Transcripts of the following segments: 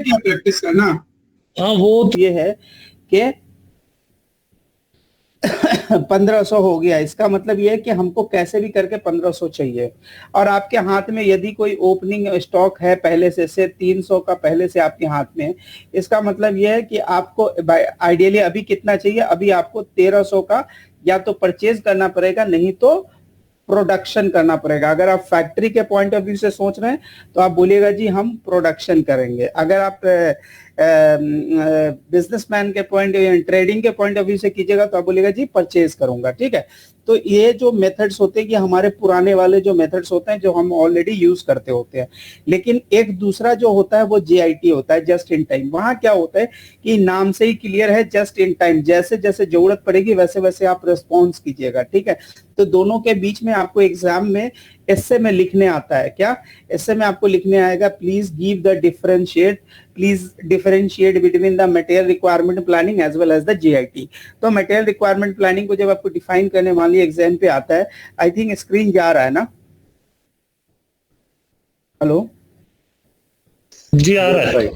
क्या प्रैक्टिस करना। हाँ वो तो ये है कि 1500 हो गया, इसका मतलब ये है कि हमको कैसे भी करके 1500 चाहिए। और आपके हाथ में यदि कोई ओपनिंग स्टॉक है पहले से 300 का पहले से आपके हाथ में, इसका मतलब ये है कि आपको आइडियली अभी कितना चाहिए, अभी आपको 1300 का या तो परचेज करना पड़ेगा, नहीं तो प्रोडक्शन करना पड़ेगा। अगर आप फैक्ट्री के पॉइंट ऑफ व्यू से सोच रहे हैं तो आप बोलिएगा जी हम प्रोडक्शन करेंगे। अगर आप बिजनेसमैन के पॉइंट ट्रेडिंग के पॉइंट ऑफ व्यू से कीजिएगा तो आप बोलिएगा जी परचेज करूंगा। ठीक है, तो ये जो मेथड्स होते हैं कि हमारे पुराने वाले जो मेथड्स होते हैं जो हम ऑलरेडी यूज करते होते हैं। लेकिन एक दूसरा जो होता है वो JIT होता है, जस्ट इन टाइम। वहां क्या होता है कि नाम से ही क्लियर है, जस्ट इन टाइम, जैसे जैसे जरूरत पड़ेगी वैसे वैसे आप रिस्पॉन्स कीजिएगा। ठीक है, तो दोनों के बीच में आपको एग्जाम में ऐसे में लिखने आता है, क्या ऐसे में आपको लिखने आएगा, please give the differentiate, please differentiate between the material requirement planning as well as the JIT। तो मटेरियल रिक्वायरमेंट प्लानिंग को जब आपको डिफाइन करने मान लीजिए एग्जाम पे आता है, आई थिंक स्क्रीन जा रहा है ना, हेलो जी आ रहा है।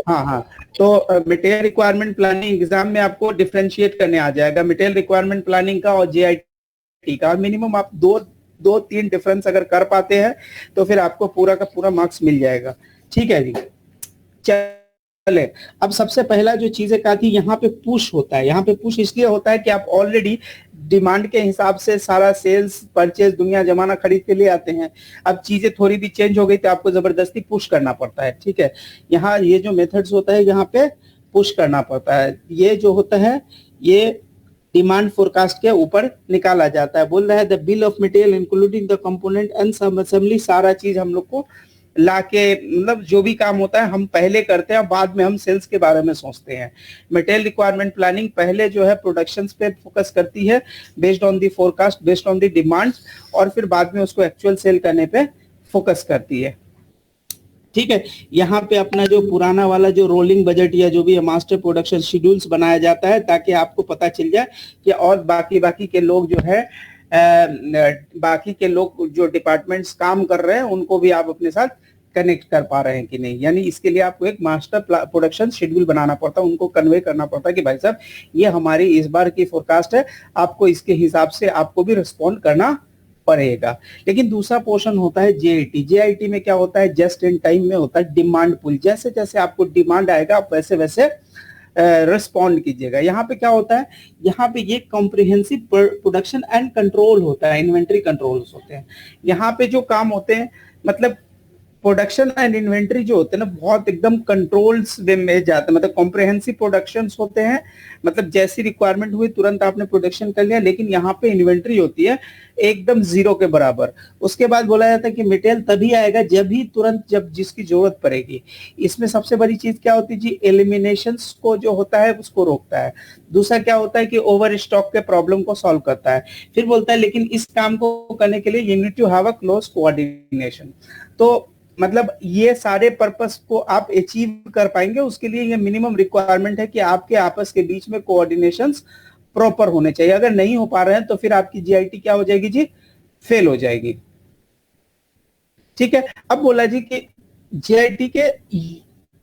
हाँ हाँ, तो मटेरियल रिक्वायरमेंट प्लानिंग एग्जाम में आपको डिफरेंशिएट करने आ जाएगा मटेरियल रिक्वायरमेंट प्लानिंग का और JIT का। मिनिमम आप दो तीन डिफरेंस अगर कर पाते हैं तो फिर आपको पूरा का पूरा मार्क्स मिल जाएगा। ठीक है जी, चले अब सबसे पहला जो चीजें कहा थी, यहाँ पे पुश होता है। यहाँ पे पुश इसलिए होता है कि आप ऑलरेडी डिमांड के हिसाब से सारा सेल्स परचेज दुनिया जमाना खरीद के ले आते हैं। अब चीजें थोड़ी भी चेंज हो गई तो आपको जबरदस्ती पुश करना पड़ता है। ठीक है, यहाँ ये जो मेथड्स होता है यहाँ पे पुश करना पड़ता है। ये जो होता है ये डिमांड फोरकास्ट के ऊपर निकाला जाता है। बोल रहा है the bill of material including the component and सब असेंबली, सारा चीज हम लोग को लाके, मतलब जो भी काम होता है हम पहले करते हैं, बाद में हम सेल्स के बारे में सोचते हैं। मटेरियल रिक्वायरमेंट प्लानिंग पहले जो है प्रोडक्शन पे फोकस करती है based on the forecast, based on the demand, और फिर बाद में उसको एक्चुअल सेल करने पे फोकस करती है। ठीक है, यहाँ पे अपना जो पुराना वाला जो रोलिंग बजट या जो भी मास्टर प्रोडक्शन शेड्यूल्स बनाया जाता है ताकि आपको पता चल जाए कि और बाकी के लोग जो है बाकी के लोग जो डिपार्टमेंट्स काम कर रहे हैं उनको भी आप अपने साथ कनेक्ट कर पा रहे हैं कि नहीं। यानी इसके लिए आपको एक मास्टर प्रोडक्शन शेड्यूल बनाना पड़ता है, उनको कन्वे करना पड़ता है कि भाई साहब ये हमारी इस बार की फोरकास्ट है, आपको इसके हिसाब से आपको भी रिस्पॉन्ड करना पड़ेगा। लेकिन दूसरा पोर्शन होता है JIT में क्या होता है, जस्ट इन टाइम में होता है डिमांड पुल। जैसे जैसे आपको डिमांड आएगा आप वैसे वैसे रिस्पॉन्ड कीजिएगा। यहाँ पे क्या होता है, यहाँ पे ये कॉम्प्रिहेंसिव प्रोडक्शन एंड कंट्रोल होता है, इन्वेंट्री कंट्रोल्स होते हैं। यहाँ पे जो काम होते हैं मतलब प्रोडक्शन एंड इन्वेंट्री जो होते हैं ना बहुत एकदम कंट्रोल्स वे में जाते हैं। मतलब कॉम्प्रिहेंसिव प्रोडक्शंस होते हैं, मतलब जैसी रिक्वायरमेंट हुई तुरंत आपने प्रोडक्शन कर लिया। लेकिन यहाँ पे इन्वेंट्री होती है एकदम जीरो के बराबर। उसके बाद बोला जाता है कि मटेरियल तभी आएगा जब ही तुरंत जब जिसकी जरूरत पड़ेगी। इसमें सबसे बड़ी चीज क्या होती है जी, एलिमिनेशंस को जो होता है उसको रोकता है। दूसरा क्या होता है कि ओवर स्टॉक के प्रॉब्लम को सॉल्व करता है। फिर बोलता है लेकिन इस काम को करने के लिए you need to have a close coordination. तो मतलब ये सारे पर्पस को आप अचीव कर पाएंगे उसके लिए ये मिनिमम रिक्वायरमेंट है कि आपके आपस के बीच में कोऑर्डिनेशंस प्रॉपर होने चाहिए। अगर नहीं हो पा रहे हैं तो फिर आपकी JIT क्या हो जाएगी जी, फेल हो जाएगी। ठीक है, अब बोला जी कि JIT के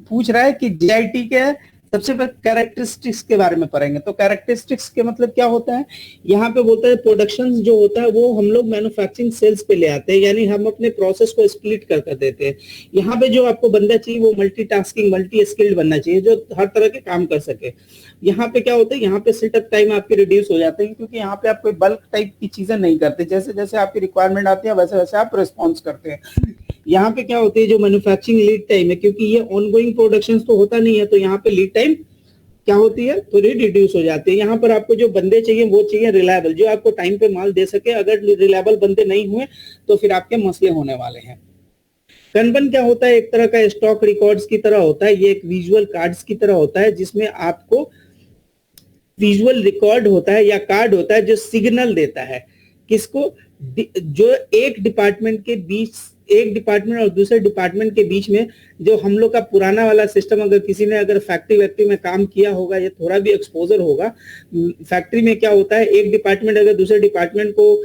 पूछ रहा है कि JIT के सबसे पहले कैरेक्टरिस्टिक्स के बारे में पढ़ेंगे। तो कैरेक्टरिस्टिक्स के मतलब क्या होता है, यहाँ पे बोलता है प्रोडक्शन जो होता है वो हम लोग मैन्युफैक्चरिंग सेल्स पे ले आते हैं, यानी हम अपने प्रोसेस को स्प्लिट कर देते हैं। यहाँ पे जो आपको बंदा चाहिए वो मल्टीटास्किंग मल्टी स्किल्ड बनना चाहिए जो हर तरह के काम कर सके। यहाँ पे क्या होता है, यहाँ पे सेटअप टाइम आपके रिड्यूस हो जाते हैं क्योंकि यहाँ पे आप कोई बल्क टाइप की चीजें नहीं करते, जैसे जैसे आपकी रिक्वायरमेंट आती है वैसे वैसे आप रिस्पॉन्स करते हैं। यहाँ पे क्या होती है जो मैन्युफैक्चरिंग लीड टाइम है, क्योंकि ये ऑनगोइंग प्रोडक्शन तो होता नहीं है तो यहाँ पे लीड टाइम क्या होती है, थोड़ी रिड्यूस हो जाती है। यहाँ पर आपको जो बंदे चाहिए वो चाहिए रिलायबल, जो आपको टाइम पे माल दे सके। अगर रिलायबल बंदे नहीं हुए तो फिर आपके मसले होने वाले हैं। कंबन क्या होता है, एक तरह का स्टॉक रिकॉर्ड्स की तरह होता है, ये एक विजुअल कार्ड्स की तरह होता है जिसमें आपको विजुअल रिकॉर्ड होता है या कार्ड होता है जो सिग्नल देता है किसको, जो एक डिपार्टमेंट के बीच एक डिपार्टमेंट और दूसरे डिपार्टमेंट के बीच में जो हम लोग का पुराना वाला सिस्टम, अगर किसी ने अगर फैक्ट्री में काम किया होगा या थोड़ा भी एक्सपोजर होगा, फैक्ट्री में क्या होता है, एक डिपार्टमेंट अगर दूसरे डिपार्टमेंट को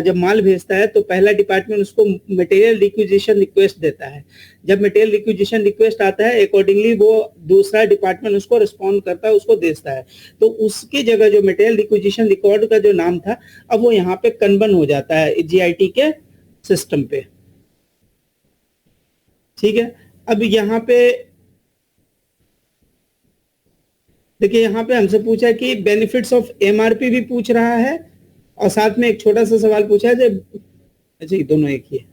जब माल भेजता है तो पहला डिपार्टमेंट उसको मटेरियल रिक्विजिशन रिक्वेस्ट देता है। जब मटेरियल रिक्विजिशन रिक्वेस्ट आता है, अकॉर्डिंगली वो दूसरा डिपार्टमेंट उसको रिस्पॉन्ड करता है, उसको देता है। तो उसकी जगह जो मटेरियल रिक्विजिशन रिकॉर्ड का जो नाम था, अब वो यहाँ पे कन्वर्ट हो जाता है जीआईटी के सिस्टम पे। ठीक है, अब यहाँ पे देखिए, यहाँ पे हमसे पूछा कि बेनिफिट्स ऑफ एमआरपी भी पूछ रहा है, और साथ में एक छोटा सा सवाल पूछा है जब, अच्छा ये दोनों एक ही है।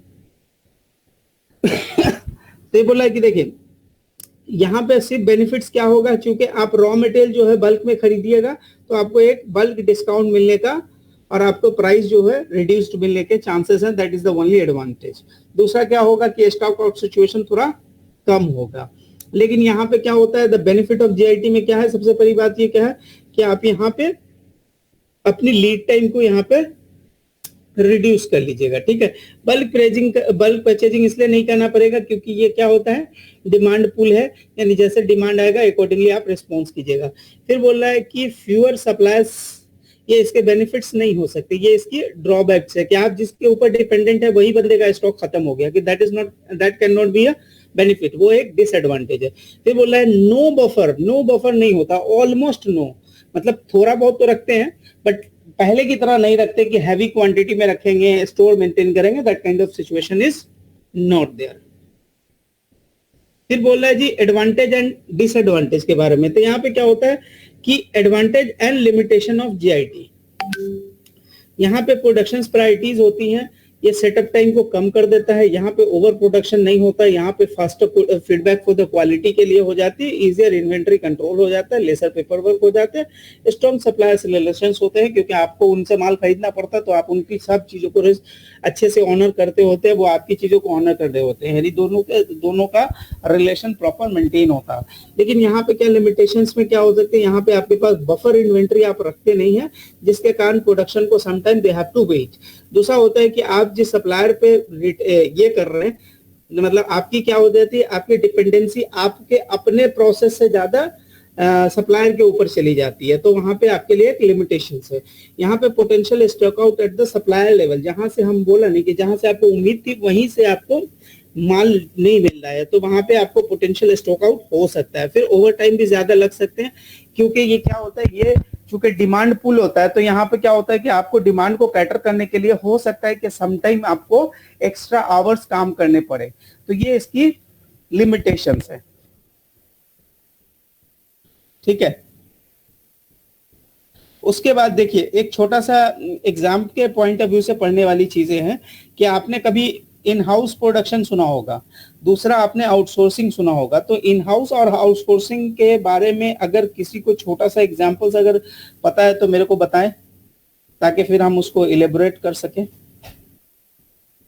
तो ये बोला है कि देखिए यहाँ पे सिर्फ बेनिफिट्स क्या होगा, क्योंकि आप रॉ मटेरियल जो है बल्क में खरीदिएगा तो आपको एक बल्क डिस्काउंट मिलने का और आपको प्राइस जो है रिड्यूस्ड मिलने के चांसेस हैं, that is the only advantage. दूसरा क्या होगा कि स्टॉक आउट सिचुएशन थोड़ा कम होगा। लेकिन यहाँ पे क्या होता है, द बेनिफिट ऑफ जीआईटी में क्या है, सबसे पहली बात ये क्या है कि आप यहाँ पे अपनी लीड टाइम को यहाँ पे रिड्यूस कर लीजिएगा। ठीक है, बल्क परचेजिंग इसलिए नहीं करना पड़ेगा क्योंकि ये क्या होता है, डिमांड पुल है, यानी जैसे डिमांड आएगा अकॉर्डिंगली आप रिस्पॉन्स कीजिएगा। फिर बोल रहा है कि फ्यूअर सप्लायर्स, ये इसके बेनिफिट्स नहीं हो सकते, ये इसकी ड्रॉबैक्स है कि आप जिसके ऊपर डिपेंडेंट है वही बंदे का स्टॉक खत्म हो गया, कि that can not be a benefit, वो एक डिसएडवांटेज है। फिर बोल रहा है नो बफर नहीं होता, ऑलमोस्ट नो, मतलब थोड़ा बहुत तो रखते हैं बट पहले की तरह नहीं रखते कि हैवी क्वांटिटी में रखेंगे, स्टोर मेंटेन करेंगे, that kind of situation is not there. फिर बोल रहा है जी एडवांटेज एंड डिसएडवांटेज के बारे में। तो यहाँ पे क्या होता है कि advantage and limitation of JIT, यहाँ पे प्रोडक्शन प्रायोरिटीज होती हैं, ये सेटअप टाइम को कम कर देता है, यहाँ पे ओवर प्रोडक्शन नहीं होता, यहाँ पे faster feedback for the quality के लिए हो जाती है, इजियर इन्वेंटरी कंट्रोल हो जाता है, लेसर पेपर वर्क हो जाते हैं, स्ट्रॉन्ग सप्लायर्स रिलेशंस होते हैं क्योंकि आपको उनसे माल खरीदना पड़ता है तो आप उनकी सब चीजों को अच्छे से ऑनर करते होते हैं, वो आपकी चीजों को ऑनर कर रहे होते हैं, यानी दोनों का रिलेशन प्रॉपर मेंटेन होता है। लेकिन यहाँ पे क्या लिमिटेशंस में क्या हो सकते हैं, यहाँ पे आपके पास बफर इन्वेंट्री आप रखते नहीं है, जिसके कारण प्रोडक्शन को sometime they have to wait. दूसरा होता है कि आप जिस सप्लायर पे ये कर रहे हैं, मतलब आपकी क्या हो जाती है, आपकी डिपेंडेंसी आपके अपने प्रोसेस से ज्यादा सप्लायर के ऊपर चली जाती है, तो वहां पे आपके लिए एक लिमिटेशंस है। यहाँ पे potential stock out at the supplier level, जहां से हम बोला नहीं कि जहां से आपको उम्मीद थी वहीं से आपको माल नहीं मिल रहा है, तो वहां पे आपको पोटेंशियल स्टॉक आउट हो सकता है। फिर ओवर टाइम भी ज्यादा लग सकते हैं क्योंकि ये क्या होता है, ये चूंकि डिमांड पुल होता है तो यहाँ पे क्या होता है कि आपको डिमांड को कैटर करने के लिए हो सकता है कि समटाइम आपको एक्स्ट्रा आवर्स काम करने पड़े, तो ये इसकी लिमिटेशंस है। ठीक है, उसके बाद देखिए एक छोटा सा एग्जाम के पॉइंट ऑफ व्यू से पढ़ने वाली चीजें हैं कि आपने कभी इन हाउस प्रोडक्शन सुना होगा, दूसरा आपने आउटसोर्सिंग सुना होगा। तो इन हाउस और आउटसोर्सिंग के बारे में अगर किसी को छोटा सा एग्जांपल्स अगर पता है तो मेरे को बताएं, ताकि फिर हम उसको इलेबोरेट कर सकें।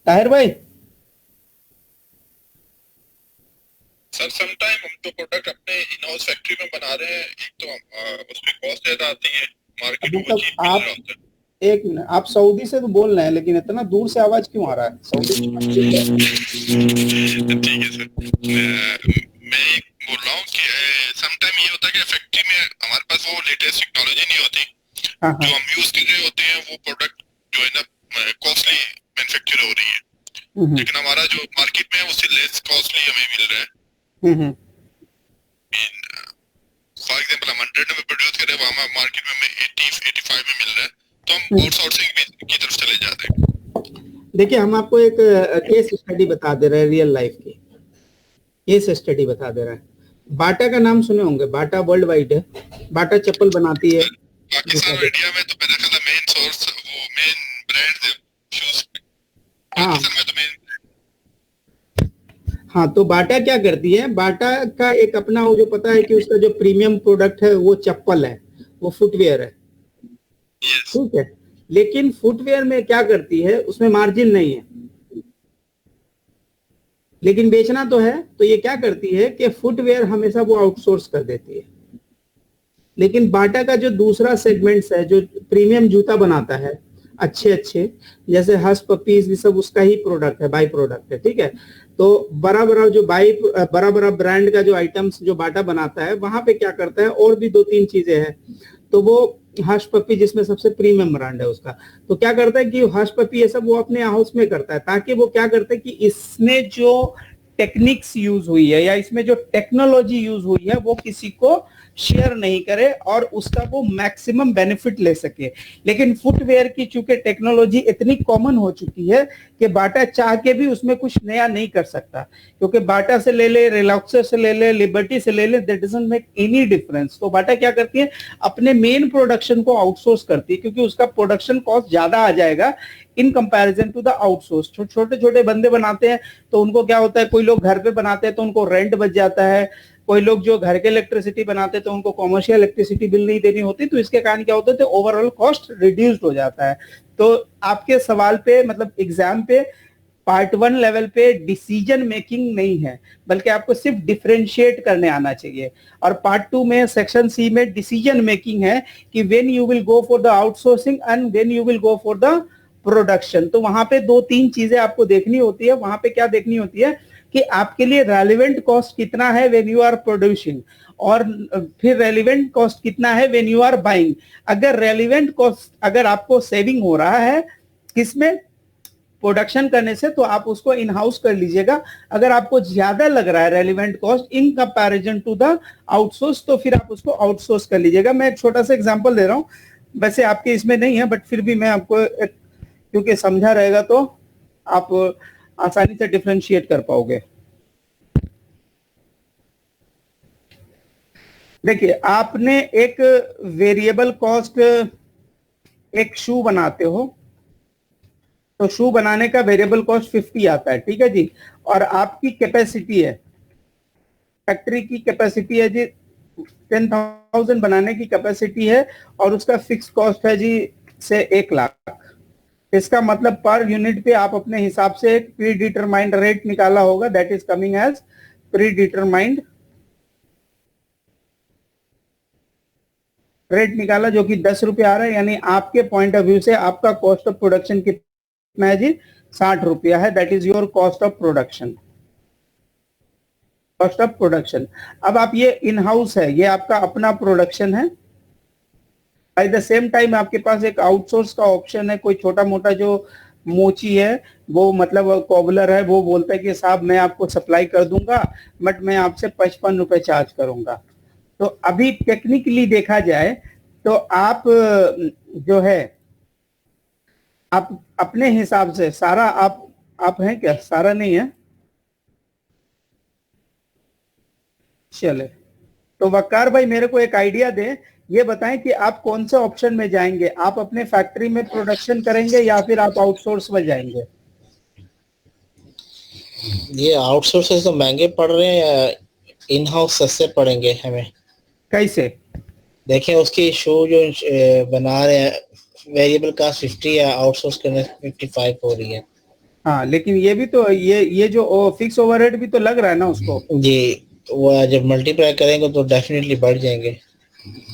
ताहिर भाई। सर समटाइम हम तो प्रोडक्ट अपने इन हाउस फैक्ट्री में बना रहे हैं, एक तो उसमें कॉस्ट ज्यादा आती है, मार्केट में चीप मिल रहा होता है। एक मिनट, आप सऊदी से तो बोल रहे हैं लेकिन इतना दूर से आवाज क्यों आ रहा है? सऊदी ठीक है सर, मैं बोल रहा हूँ कि समटाइम ये होता है कि फैक्ट्री में हमारे पास वो लेटेस्ट टेक्नोलॉजी नहीं होती, जो हम यूज कर रहे होते हैं वो प्रोडक्ट जो है ना कॉस्टली मैन्युफैक्चर हो रही है, लेकिन हमारा जो मार्केट में है उससे लेस कॉस्टली हमें मिल रहा है। फॉर एग्जांपल हम 100 में प्रोड्यूस कर रहे हैं, वहाँ मार्केट में 80-85 में मिल रहा है, तो हम आउटसोर्सिंग की तरफ चले जाते हैं। देखिए हम आपको एक केस स्टडी बता दे रहे हैं, रियल लाइफ की केस स्टडी बता दे रहा है। बाटा का नाम सुने होंगे, बाटा वर्ल्ड वाइड है, बाटा चप्पल बनाती है पाकिस्तान और इंडिया में, तो मेरा ख्याल है मेन सोर्स वो मेन ब्रांड शूज पाकिस्तान में तो मेन। हाँ, तो बाटा क्या करती है, बाटा का एक अपना वो जो पता है कि उसका जो प्रीमियम प्रोडक्ट है वो चप्पल है, वो फुटवेयर है। ठीक है, लेकिन फुटवेयर में क्या करती है, उसमें मार्जिन नहीं है लेकिन बेचना तो है, तो ये क्या करती है कि फुटवेयर हमेशा वो आउटसोर्स कर देती है। लेकिन बाटा का जो दूसरा सेगमेंट्स है, जो प्रीमियम जूता बनाता है, अच्छे अच्छे, जैसे हस पपीज, ये सब उसका ही प्रोडक्ट है, बाई प्रोडक्ट है, ठीक है। तो बड़ा बड़ा जो बड़ा बड़ा ब्रांड का जो आइटम्स जो बाटा बनाता है, वहां पे क्या करता है, और भी दो तीन चीजें हैं। तो वो हर्ष पपी जिसमें सबसे प्रीमियम ब्रांड है उसका, तो क्या करता है कि हर्ष पपी ये सब वो अपने हाउस में करता है, ताकि वो क्या करता है कि इसमें जो टेक्निक्स यूज हुई है या इसमें जो टेक्नोलॉजी यूज हुई है वो किसी को शेयर नहीं करे और उसका वो मैक्सिमम बेनिफिट ले सके। लेकिन फुटवेयर की चूंकि टेक्नोलॉजी इतनी कॉमन हो चुकी है कि बाटा चाह के भी उसमें कुछ नया नहीं कर सकता, क्योंकि बाटा से ले ले, रिलैक्सो से ले ले, लिबर्टी से ले ले, that doesn't make any difference. तो बाटा क्या करती है, अपने मेन प्रोडक्शन को आउटसोर्स करती है, क्योंकि उसका प्रोडक्शन कॉस्ट ज्यादा आ जाएगा in comparison to the outsource. छोटे छोटे बंदे बनाते हैं तो उनको क्या होता है, कोई लोग घर पे बनाते हैं तो उनको रेंट बच जाता है, कोई लोग जो घर के इलेक्ट्रिसिटी बनाते हैं तो उनको कॉमर्शियल इलेक्ट्रिसिटी बिल नहीं देनी होती, तो इसके कारण क्या होता है, तो ओवरऑल कॉस्ट रिड्यूस्ड हो जाता है। तो आपके सवाल पे मतलब एग्जाम पे पार्ट 1 लेवल पे डिसीजन मेकिंग नहीं है, बल्कि आपको सिर्फ डिफरेंशिएट करने आना चाहिए। और पार्ट 2 में सेक्शन सी में डिसीजन मेकिंग है कि when you will go for the outsourcing and when you will go for the production. तो वहां पे 2-3 चीजें आपको देखनी होती है। वहां पे क्या देखनी होती है कि आपके लिए रेलिवेंट कॉस्ट कितना है व्हेन यू आर प्रोड्यूसिंग, और फिर रेलिवेंट कॉस्ट कितना है व्हेन यू आर बाइंग। अगर रेलिवेंट कॉस्ट अगर आपको सेविंग हो रहा है किसमें, प्रोडक्शन करने से, तो आप उसको इन हाउस कर लीजिएगा। अगर आपको ज्यादा लग रहा है relevant cost in comparison to the outsource, तो फिर आप उसको आउटसोर्स कर लीजिएगा। मैं एक छोटा सा एग्जांपल दे रहा हूं, वैसे आपके इसमें नहीं है बट फिर भी मैं आपको क्योंकि समझा रहेगा तो आप आसानी से डिफरेंशिएट कर पाओगे। देखिए, आपने एक वेरिएबल कॉस्ट, एक शू बनाते हो तो शू बनाने का वेरिएबल कॉस्ट 50 आता है, ठीक है जी। और आपकी कैपेसिटी है, फैक्ट्री की कैपेसिटी है जी 10,000 बनाने की कैपेसिटी है, और उसका फिक्स कॉस्ट है जी से 1 लाख। इसका मतलब पर यूनिट पे आप अपने हिसाब से एक प्री डिटरमाइंड रेट निकाला होगा, that is coming as predetermined rate निकाला, जो कि 10 रुपए आ रहा है। यानी आपके पॉइंट ऑफ व्यू से आपका कॉस्ट ऑफ प्रोडक्शन कितना है जी, 60 रुपया है, that is your cost of production, cost of production. अब आप ये इन हाउस है, ये आपका अपना प्रोडक्शन है। बाय द सेम टाइम आपके पास एक आउटसोर्स का ऑप्शन है। कोई छोटा मोटा जो मोची है, वो मतलब कॉबलर है, वो बोलता है कि साहब मैं आपको सप्लाई कर दूंगा बट मैं आपसे 55 रुपए चार्ज करूंगा। तो अभी टेक्निकली देखा जाए तो आप जो है आप अपने हिसाब से सारा आप हैं क्या, सारा नहीं है, चले। तो वकार भाई मेरे को एक आइडिया दें, ये बताएं कि आप कौन से ऑप्शन में जाएंगे, आप अपने फैक्ट्री में प्रोडक्शन करेंगे या फिर आप आउटसोर्स में जाएंगे? ये आउटसोर्सेस तो महंगे पड़ रहे हैं या इन हाउस सस्ते पड़ेंगे हमें? कैसे? देखिए उसकी शो जो बना रहे हैं वेरिएबल कास्ट 50 है, आउटसोर्स करने 55 हो रही है। हाँ, लेकिन ये भी तो ये जो फिक्स ओवरहेड भी तो लग रहा है ना उसको जी, वो जब मल्टीप्लाई करेंगे तो डेफिनेटली बढ़ जाएंगे।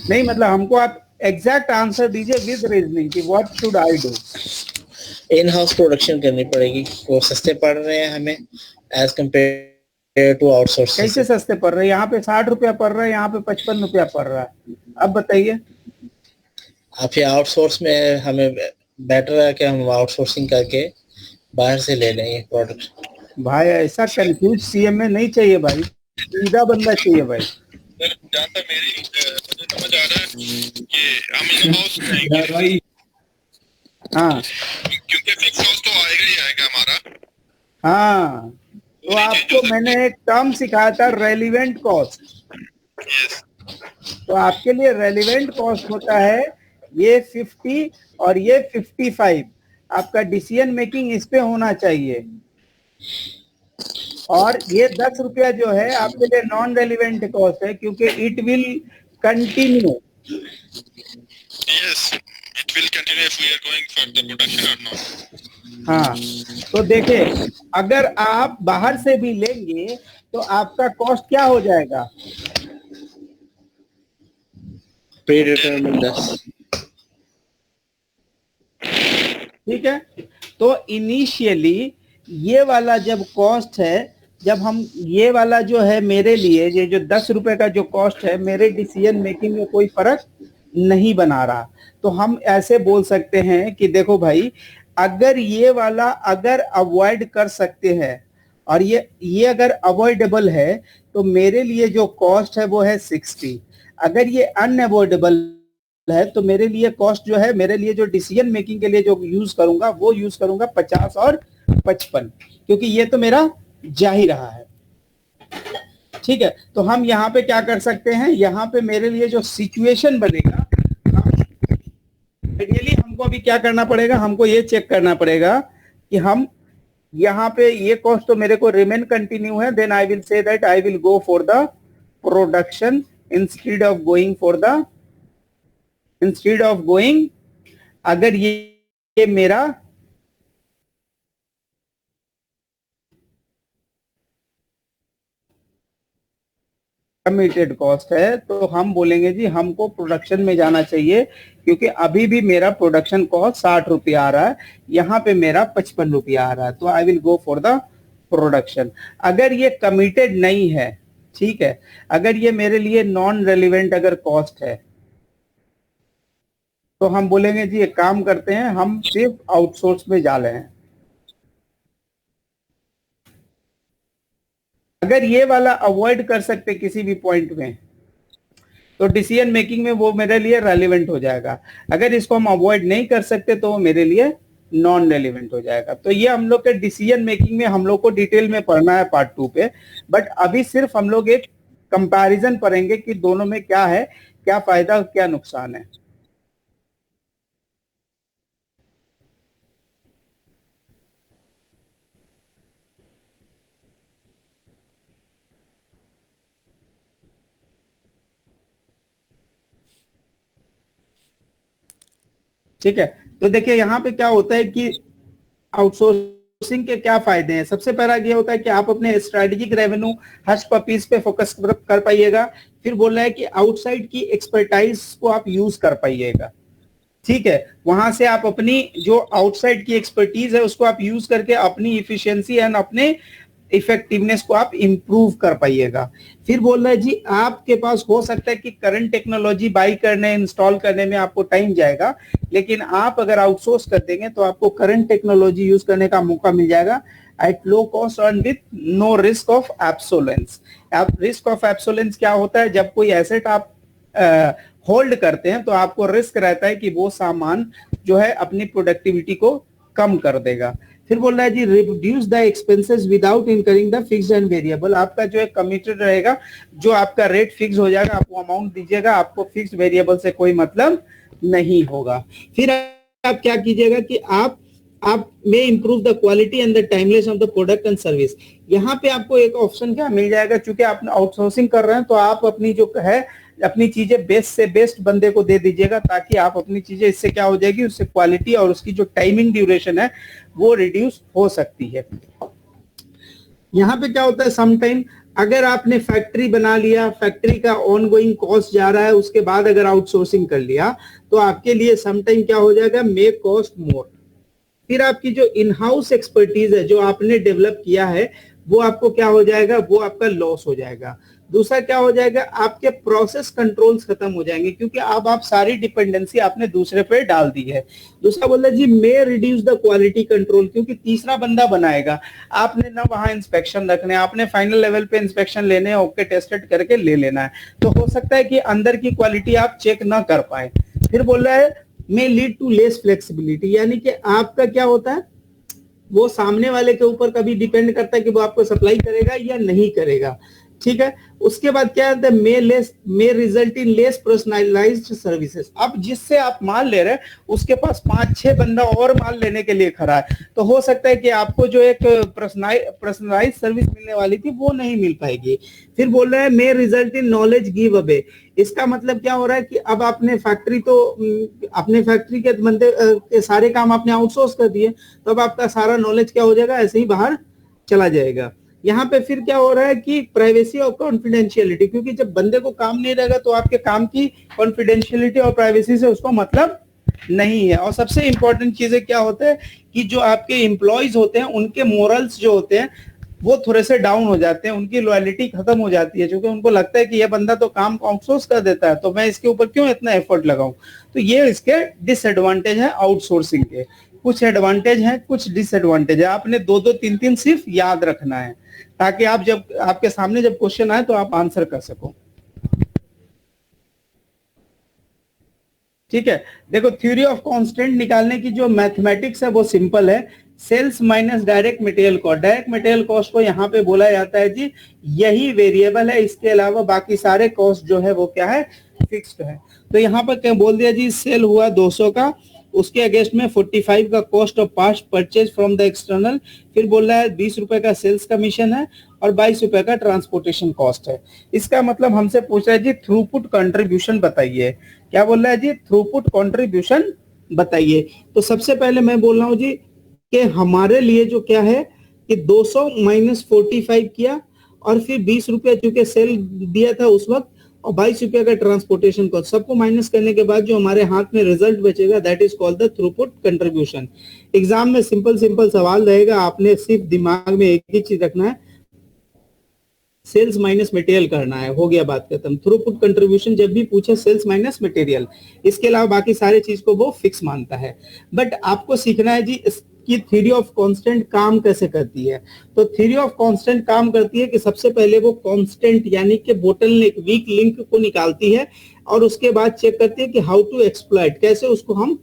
नहीं, मतलब हमको आप एग्जैक्ट आंसर दीजिए विद रीजनिंग कि what should I do. In house production करनी पड़ेगी, वो सस्ते पड़ रहे हैं हमें एज कम्पेयर टू आउटसोर्स। कैसे सस्ते पड़ रहे हैं? यहाँ पे 60 रुपया पड़ रहा है, यहाँ पे 55 रुपया पड़ रहा है। अब बताइए। आप ये आउटसोर्स में हमें बेटर है कि हम आउटसोर्सिंग करके बाहर से ले लें ये प्रोडक्ट। भाई ऐसा कंफ्यूज सीएमए नहीं चाहिए भाई, सीधा बंदा चाहिए भाई। जहाँ तक मुझे समझ आ रहा है कि हम इन हाउस करेंगे, हाँ क्योंकि फिक्स कॉस्ट तो आएगा ही आएगा हमारा। हाँ, तो आपको मैंने एक टर्म सिखाया था, रेलिवेंट कॉस्ट। यस, तो आपके लिए रेलिवेंट कॉस्ट होता है ये 50 और ये 55। आपका डिसीजन मेकिंग इस पे होना चाहिए। और ये 10 रुपया जो है आपके लिए नॉन रेलिवेंट कॉस्ट है, क्योंकि it will continue. Yes, it will continue if we are going for the production और नॉट। हाँ, तो देखिए अगर आप बाहर से भी लेंगे तो आपका कॉस्ट क्या हो जाएगा? Pre determined 10। ठीक है। तो इनिशियली ये वाला जब कॉस्ट है, जब हम ये वाला जो है मेरे लिए ये जो 10 रुपए का जो कॉस्ट है, मेरे डिसीजन मेकिंग में कोई फर्क नहीं बना रहा, तो हम ऐसे बोल सकते हैं कि देखो भाई, अगर ये वाला अगर अवॉइड कर सकते हैं और ये अगर अवॉइडेबल है तो मेरे लिए जो कॉस्ट है वो है 60। अगर ये अनअवॉइडेबल है तो मेरे लिए कॉस्ट जो है, मेरे लिए जो डिसीजन मेकिंग के लिए जो यूज करूंगा वो यूज करूंगा 50 और 55, क्योंकि ये तो मेरा जा ही रहा है। ठीक है, तो हम यहाँ पे क्या कर सकते हैं, यहाँ पे मेरे लिए जो सिचुएशन बनेगा, आइडियली हमको अभी क्या करना पड़ेगा, हमको ये चेक करना पड़ेगा कि हम यहाँ पे ये कॉस्ट तो मेरे को रिमेन कंटिन्यू है, then I will say that I will go for the production instead of going अगर ये मेरा कमिटेड कॉस्ट है, तो हम बोलेंगे जी हमको प्रोडक्शन में जाना चाहिए, क्योंकि अभी भी मेरा प्रोडक्शन कॉस्ट 60 रुपया आ रहा है, यहाँ पे मेरा 55 रुपया आ रहा है, तो आई will go for the production. अगर ये कमिटेड नहीं है, ठीक है, अगर ये मेरे लिए नॉन रेलिवेंट अगर कॉस्ट है, तो हम बोलेंगे जी एक काम करते हैं, हम सिर्फ आउटसोर्स में जा रहे हैं। अगर ये वाला अवॉइड कर सकते किसी भी पॉइंट में, तो डिसीजन मेकिंग में वो मेरे लिए रेलिवेंट हो जाएगा। अगर इसको हम अवॉइड नहीं कर सकते तो वो मेरे लिए नॉन रेलिवेंट हो जाएगा। तो ये हम लोग के डिसीजन मेकिंग में हम लोग को डिटेल में पढ़ना है पार्ट 2 पे, बट अभी सिर्फ हम लोग एक कंपैरिजन पढ़ेंगे कि दोनों में क्या है, क्या फायदा क्या नुकसान है। ठीक है, तो देखिए यहाँ पे क्या होता है कि आउटसोर्सिंग के क्या फायदे हैं। सबसे पहला ये होता है कि आप अपने स्ट्रेटेजिक रेवेन्यू हश पपीस पे फोकस कर पाइएगा। फिर बोल रहा है कि आउटसाइड की एक्सपर्टाइज को आप यूज कर पाइएगा। ठीक है, वहां से आप अपनी जो आउटसाइड की एक्सपर्टीज है उसको आप यूज करके अपनी इफिशियंसी एंड अपने इफेक्टिवनेस को आप इंप्रूव कर पाइएगा। फिर बोल रहा है जी आपके पास हो सकता है कि करंट टेक्नोलॉजी बाई करने इंस्टॉल करने में आपको टाइम जाएगा, लेकिन आप अगर आउटसोर्स कर देंगे तो आपको करंट टेक्नोलॉजी यूज करने का मौका मिल जाएगा at low cost and with no risk of obsolescence. Risk of obsolescence क्या होता है, जब कोई एसेट आप होल्ड करते हैं तो आपको रिस्क रहता है कि वो सामान जो है अपनी प्रोडक्टिविटी को कम कर देगा। फिर बोल रहा है जी reduce the expenses without incurring the fixed and variable. आपका जो है कमिटेड रहेगा, जो आपका रेट फिक्स हो जाएगा, आपको अमाउंट दीजिएगा, आपको फिक्स्ड वेरिएबल से कोई मतलब नहीं होगा। फिर आप क्या कीजिएगा कि आप में improve the quality and the timeless of the product and service. यहाँ पे आपको एक ऑप्शन क्या मिल जाएगा, चूंकि आप आउटसोर्सिंग कर रहे हैं तो आप अपनी जो है अपनी चीजें बेस्ट से बेस्ट बंदे को दे दीजिएगा, ताकि आप अपनी चीजें, इससे क्या हो जाएगी, उससे क्वालिटी और उसकी जो टाइमिंग ड्यूरेशन है वो रिड्यूस हो सकती है। यहाँ पे क्या होता है, समटाइम अगर आपने फैक्ट्री बना लिया, फैक्ट्री का ऑनगोइंग कॉस्ट जा रहा है, उसके बाद अगर आउटसोर्सिंग कर लिया तो आपके लिए समटाइम क्या हो जाएगा, मेक कॉस्ट मोर। फिर आपकी जो इन हाउस एक्सपर्टीज है जो आपने डेवलप किया है वो आपको क्या हो जाएगा, वो आपका लॉस हो जाएगा। दूसरा क्या हो जाएगा, आपके प्रोसेस कंट्रोल्स खत्म हो जाएंगे, क्योंकि अब आप सारी डिपेंडेंसी आपने दूसरे पे डाल दी है। दूसरा बोल रहा है जी may reduce the quality control, क्योंकि तीसरा बंदा बनाएगा, आपने ना वहां इंस्पेक्शन रखने, आपने फाइनल लेवल पे इंस्पेक्शन लेने, ओके टेस्टेड करके ले लेना है, तो हो सकता है कि अंदर की क्वालिटी आप चेक ना कर पाए। फिर बोल रहा है may lead to less flexibility, यानी कि आपका क्या होता है, वो सामने वाले के ऊपर कभी डिपेंड करता है कि वो आपको सप्लाई करेगा या नहीं करेगा। ठीक है, उसके बाद क्या है, may result in less personalised services. अब जिससे आप माल ले रहे हैं उसके पास 5-6 बंदा और माल लेने के लिए खड़ा है, तो हो सकता है कि आपको जो एक पर्सनलाइज्ड सर्विस मिलने वाली थी वो नहीं मिल पाएगी। फिर बोल रहे हैं may result in knowledge give away. इसका मतलब क्या हो रहा है कि अब आपने फैक्ट्री तो अपने फैक्ट्री के बंदे के सारे काम आपने आउटसोर्स कर दिए, तो अब आपका सारा नॉलेज क्या हो जाएगा, ऐसे ही बाहर चला जाएगा। यहाँ पे फिर क्या हो रहा है कि प्राइवेसी और कॉन्फिडेंशियलिटी, क्योंकि जब बंदे को काम नहीं रहेगा तो आपके काम की कॉन्फिडेंशियलिटी और प्राइवेसी से उसको मतलब नहीं है। और सबसे इंपॉर्टेंट चीजें क्या होता है कि जो आपके एम्प्लॉयज होते हैं उनके मोरल्स जो होते हैं वो थोड़े से डाउन हो जाते हैं, उनकी लॉयलिटी खत्म हो जाती है, क्योंकि उनको लगता है कि ये बंदा तो काम आउटसोर्स कर देता है, तो मैं इसके ऊपर क्यों इतना एफर्ट लगाऊं। तो ये इसके डिसएडवांटेज है आउटसोर्सिंग के। कुछ एडवांटेज हैं, कुछ डिसएडवांटेज है। आपने दो दो तीन तीन सिर्फ याद रखना है, ताकि आप जब आपके सामने जब क्वेश्चन आए तो आप आंसर कर सको। ठीक है, देखो थ्योरी ऑफ कांस्टेंट निकालने की जो मैथमेटिक्स है वो सिंपल है। Sales minus direct material cost. Direct material cost को यहाँ पे बोला जाता है जी यही वेरिएबल है, इसके अलावा बाकी सारे कॉस्ट जो है वो क्या है, फिक्स्ड है। तो यहाँ पर क्या बोल दिया जी, सेल हुआ 200 का, उसके अगेंस्ट में 45 का cost of parts purchase from the external, फिर बोल रहा है 20 रुपए का सेल्स कमीशन है और 22 रुपए का ट्रांसपोर्टेशन कॉस्ट है। इसका मतलब हमसे पूछ रहा है जी थ्रूपुट कंट्रीब्यूशन बताइए। क्या बोल रहा है जी, थ्रूपुट कंट्रीब्यूशन बताइए। तो सबसे पहले मैं बोल रहा हूँ जी कि हमारे लिए जो क्या है कि 200 माइनस 45 किया और फिर 20 रुपया चूंकि सेल दिया था उस वक्त और 22 रुपया का ट्रांसपोर्टेशन कॉस्ट, सबको माइनस करने के बाद जो हमारे हाथ में रिजल्ट बचेगा that is called the throughput contribution. Exam में सिंपल सिंपल सवाल रहेगा, आपने सिर्फ दिमाग में एक ही चीज रखना है, सेल्स माइनस मटेरियल करना है, हो गया बात खत्म। थ्रूपुट कंट्रीब्यूशन जब भी पूछे सेल्स माइनस मटेरियल, इसके अलावा बाकी सारे चीज को वो फिक्स मानता है। बट आपको सीखना है जी कि थ्योरी ऑफ कांस्टेंट काम कैसे करती है। तो थ्योरी ऑफ कांस्टेंट काम करती है कि सबसे पहले वो कांस्टेंट यानी कि बोटलनेक वीक लिंक को निकालती है और उसके बाद चेक करती है कि हाउ टू एक्सप्लॉइट, कैसे उसको हम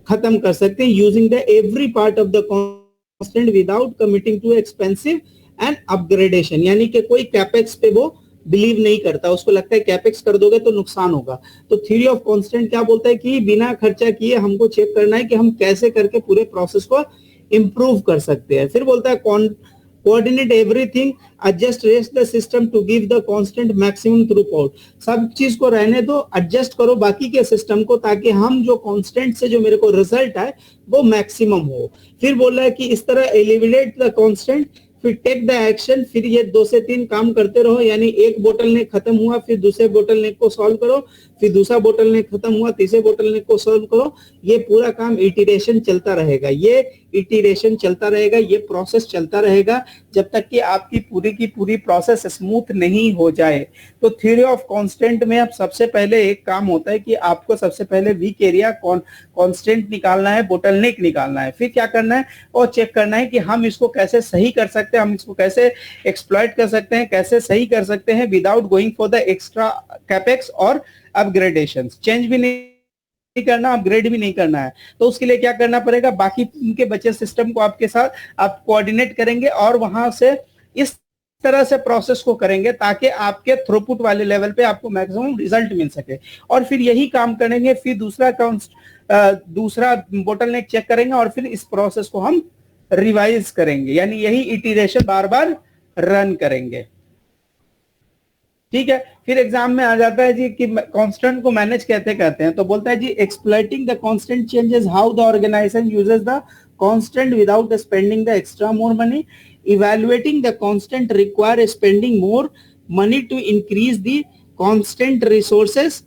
खत्म कर सकते हैं using the every part of the constant without committing too expensive and upgradation. यानी कि कोई कैपेक्स पे वो बिलीव नहीं करता, उसको लगता है कैपेक्स कर दोगे तो नुकसान होगा। तो थ्योरी ऑफ कांस्टेंट क्या बोलता है कि बिना खर्चा किए हमको चेक करना है कि हम कैसे करके पूरे प्रोसेस को इंप्रूव कर सकते हैं। फिर बोलता है coordinate everything, adjust rest the system to give the constant maximum throughput. सब चीज को रहने दो, एडजस्ट करो बाकी के सिस्टम को, ताकि हम जो कांस्टेंट से जो मेरे को रिजल्ट आए वो मैक्सिमम हो। फिर बोल रहा है कि इस तरह एलिमिनेट द कांस्टेंट, फिर टेक द एक्शन। फिर ये 2 से 3 काम करते रहो, यानी एक बोतल नेक खत्म हुआ फिर दूसरे बोतल नेक को सॉल्व करो, फिर दूसरा बोतल नेक खत्म हुआ तीसरे बोतल नेक को सॉल्व करो। ये पूरा काम इटरेशन चलता रहेगा, ये इटरेशन चलता रहेगा, ये प्रोसेस चलता रहेगा जब तक कि आपकी की पूरी प्रोसेस स्मूथ नहीं हो जाए। तो थ्योरी ऑफ कांस्टेंट में अब सबसे पहले एक काम होता है कि आपको सबसे पहले वीक एरिया कांस्टेंट निकालना है, बोटलनेक निकालना है। फिर क्या करना है और चेक करना है कि हम इसको कैसे सही कर सकते हैं, हम इसको कैसे एक्सप्लॉइट कर सकते हैं, कैसे सही कर सकते हैं without going for the extra capex और अपग्रेडेशन। चेंज भी नहीं करना, अपग्रेड भी नहीं करना है। तो उसके लिए क्या करना पड़ेगा, बाकी उनके बचे सिस्टम को आपके साथ आप कोऑर्डिनेट करेंगे और वहां से इस तरह से प्रोसेस को करेंगे ताकि आपके थ्रूपुट वाले लेवल पे आपको मैक्सिमम रिजल्ट मिल सके। और फिर यही काम करेंगे, फिर दूसरा बोटलनेक चेक करेंगे और फिर इस प्रोसेस को हम रिवाइज करेंगे, यानी यही इटरेशन बार बार रन करेंगे। ठीक है, फिर एग्जाम में आ जाता है जी कि कांस्टेंट को मैनेज कैसे करते हैं। तो बोलता है जी exploiting the constant changes how the organization uses the constant without spending the extra more money. Evaluating the constant require spending more money to increase the constant resources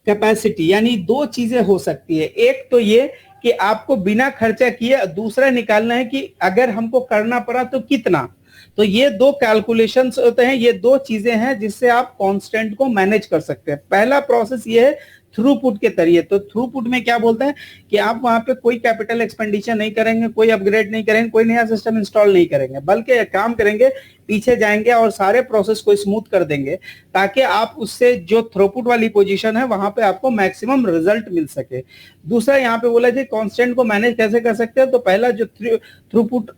capacity. यानी दो चीजें हो सकती है, एक तो ये कि आपको बिना खर्चा किए, दूसरा निकालना है कि अगर हमको करना पड़ा तो कितना। तो ये दो कैलकुलेशंस होते हैं, ये दो चीजें हैं जिससे आप कांस्टेंट को मैनेज कर सकते हैं। पहला प्रोसेस ये है थ्रूपुट के तरीके। तो थ्रूपुट में क्या बोलते हैं कि आप वहां पे कोई कैपिटल एक्सपेंडिचर नहीं करेंगे, कोई अपग्रेड नहीं करेंगे, कोई नया सिस्टम इंस्टॉल नहीं करेंगे, बल्कि एक काम करेंगे पीछे जाएंगे और सारे प्रोसेस को स्मूथ कर देंगे ताकि आप उससे जो थ्रूपुट वाली पोजीशन है वहां पे आपको मैक्सिमम रिजल्ट मिल सके। दूसरा यहाँ पे बोला जी कांस्टेंट को मैनेज कैसे कर सकते हैं। तो पहला जो थ्रूपुट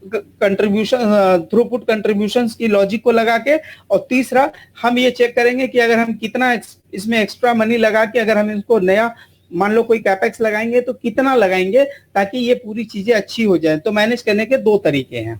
कंट्रीब्यूशन की लॉजिक को लगा के, और तीसरा हम ये चेक करेंगे कि अगर हम कितना इसमें एक्स्ट्रा मनी लगा के अगर हम इसको नया मान लो कोई कैपेक्स लगाएंगे तो कितना लगाएंगे ताकि ये पूरी चीजें अच्छी हो जाए। तो मैनेज करने के दो तरीके हैं।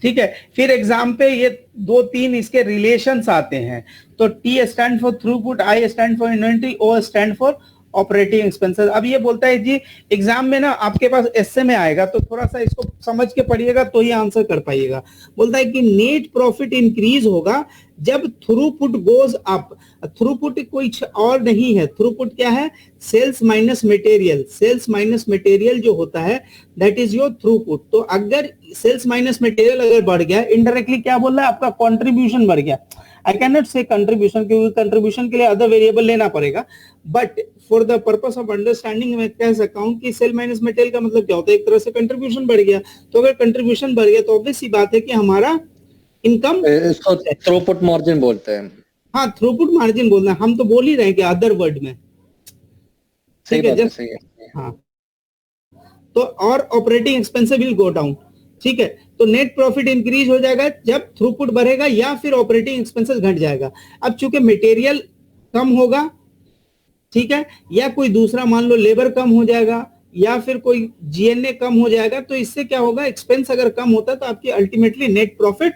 ठीक है, फिर एग्जाम पे ये 2-3 इसके रिलेशंस आते हैं। तो T stand for throughput, I stand for inventory, O stand for operating expenses. अब ये बोलता है जी एग्जाम में ना आपके पास एसए में आएगा तो थोड़ा सा इसको समझ के पढ़िएगा तो ही आंसर कर पाइएगा। बोलता है कि नेट प्रॉफिट इंक्रीज होगा जब थ्रूपुट गोज अप। थ्रूपुट कोई और नहीं है, थ्रूपुट क्या है, sales minus material. Sales minus material जो होता है दैट इज योर थ्रूपुट। तो अगर सेल्स माइनस मटेरियल अगर बढ़ गया, इनडायरेक्टली क्या बोल रहा है, आपका कंट्रीब्यूशन बढ़ गया। आई कैन नॉट से कंट्रीब्यूशन, क्योंकि कंट्रीब्यूशन के लिए अदर वेरिएबल लेना पड़ेगा, but for the purpose of understanding मैं कह सकता हूं कि सेल माइनस मटेरियल का मतलब क्या होता है, एक तरह से कंट्रीब्यूशन बढ़ गया। तो अगर कंट्रीब्यूशन बढ़ गया तो ऑब्वियस सी बात है कि हमारा इनकम, इसको थ्रूपुट मार्जिन बोलते हैं। हाँ थ्रूपुट मार्जिन बोलना, हम तो बोल ही रहे हैं कि अदर वर्ड में, ठीक है, सही है। हाँ। तो और operating expenses will go down, ठीक है। तो नेट प्रॉफिट इंक्रीज हो जाएगा जब थ्रूपुट बढ़ेगा या फिर ऑपरेटिंग एक्सपेंसेस घट जाएगा। अब चूंकि मटेरियल कम होगा, ठीक है, या कोई दूसरा मान लो लेबर कम हो जाएगा या फिर कोई जीएनए कम हो जाएगा, तो इससे क्या होगा, एक्सपेंस अगर कम होता है तो आपकी अल्टीमेटली नेट प्रॉफिट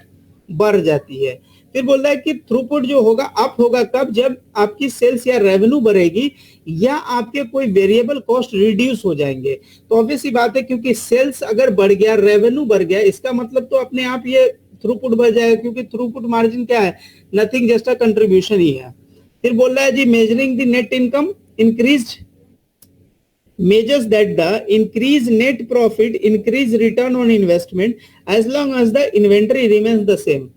बढ़ जाती है। फिर बोल रहा है कि थ्रूपुट जो होगा अप होगा कब, जब आपकी सेल्स या रेवेन्यू बढ़ेगी या आपके कोई वेरिएबल कॉस्ट रिड्यूस हो जाएंगे। तो ऑब्वियस ही बात है, क्योंकि सेल्स अगर बढ़ गया, रेवेन्यू बढ़ गया, इसका मतलब तो अपने आप ये थ्रूपुट बढ़ जाएगा, क्योंकि थ्रूपुट मार्जिन क्या है, नथिंग जस्ट अ कंट्रीब्यूशन ही है। फिर बोल रहा है जी measuring the net income increased measures that the increase net profit increase return on investment as long as the inventory remains the same।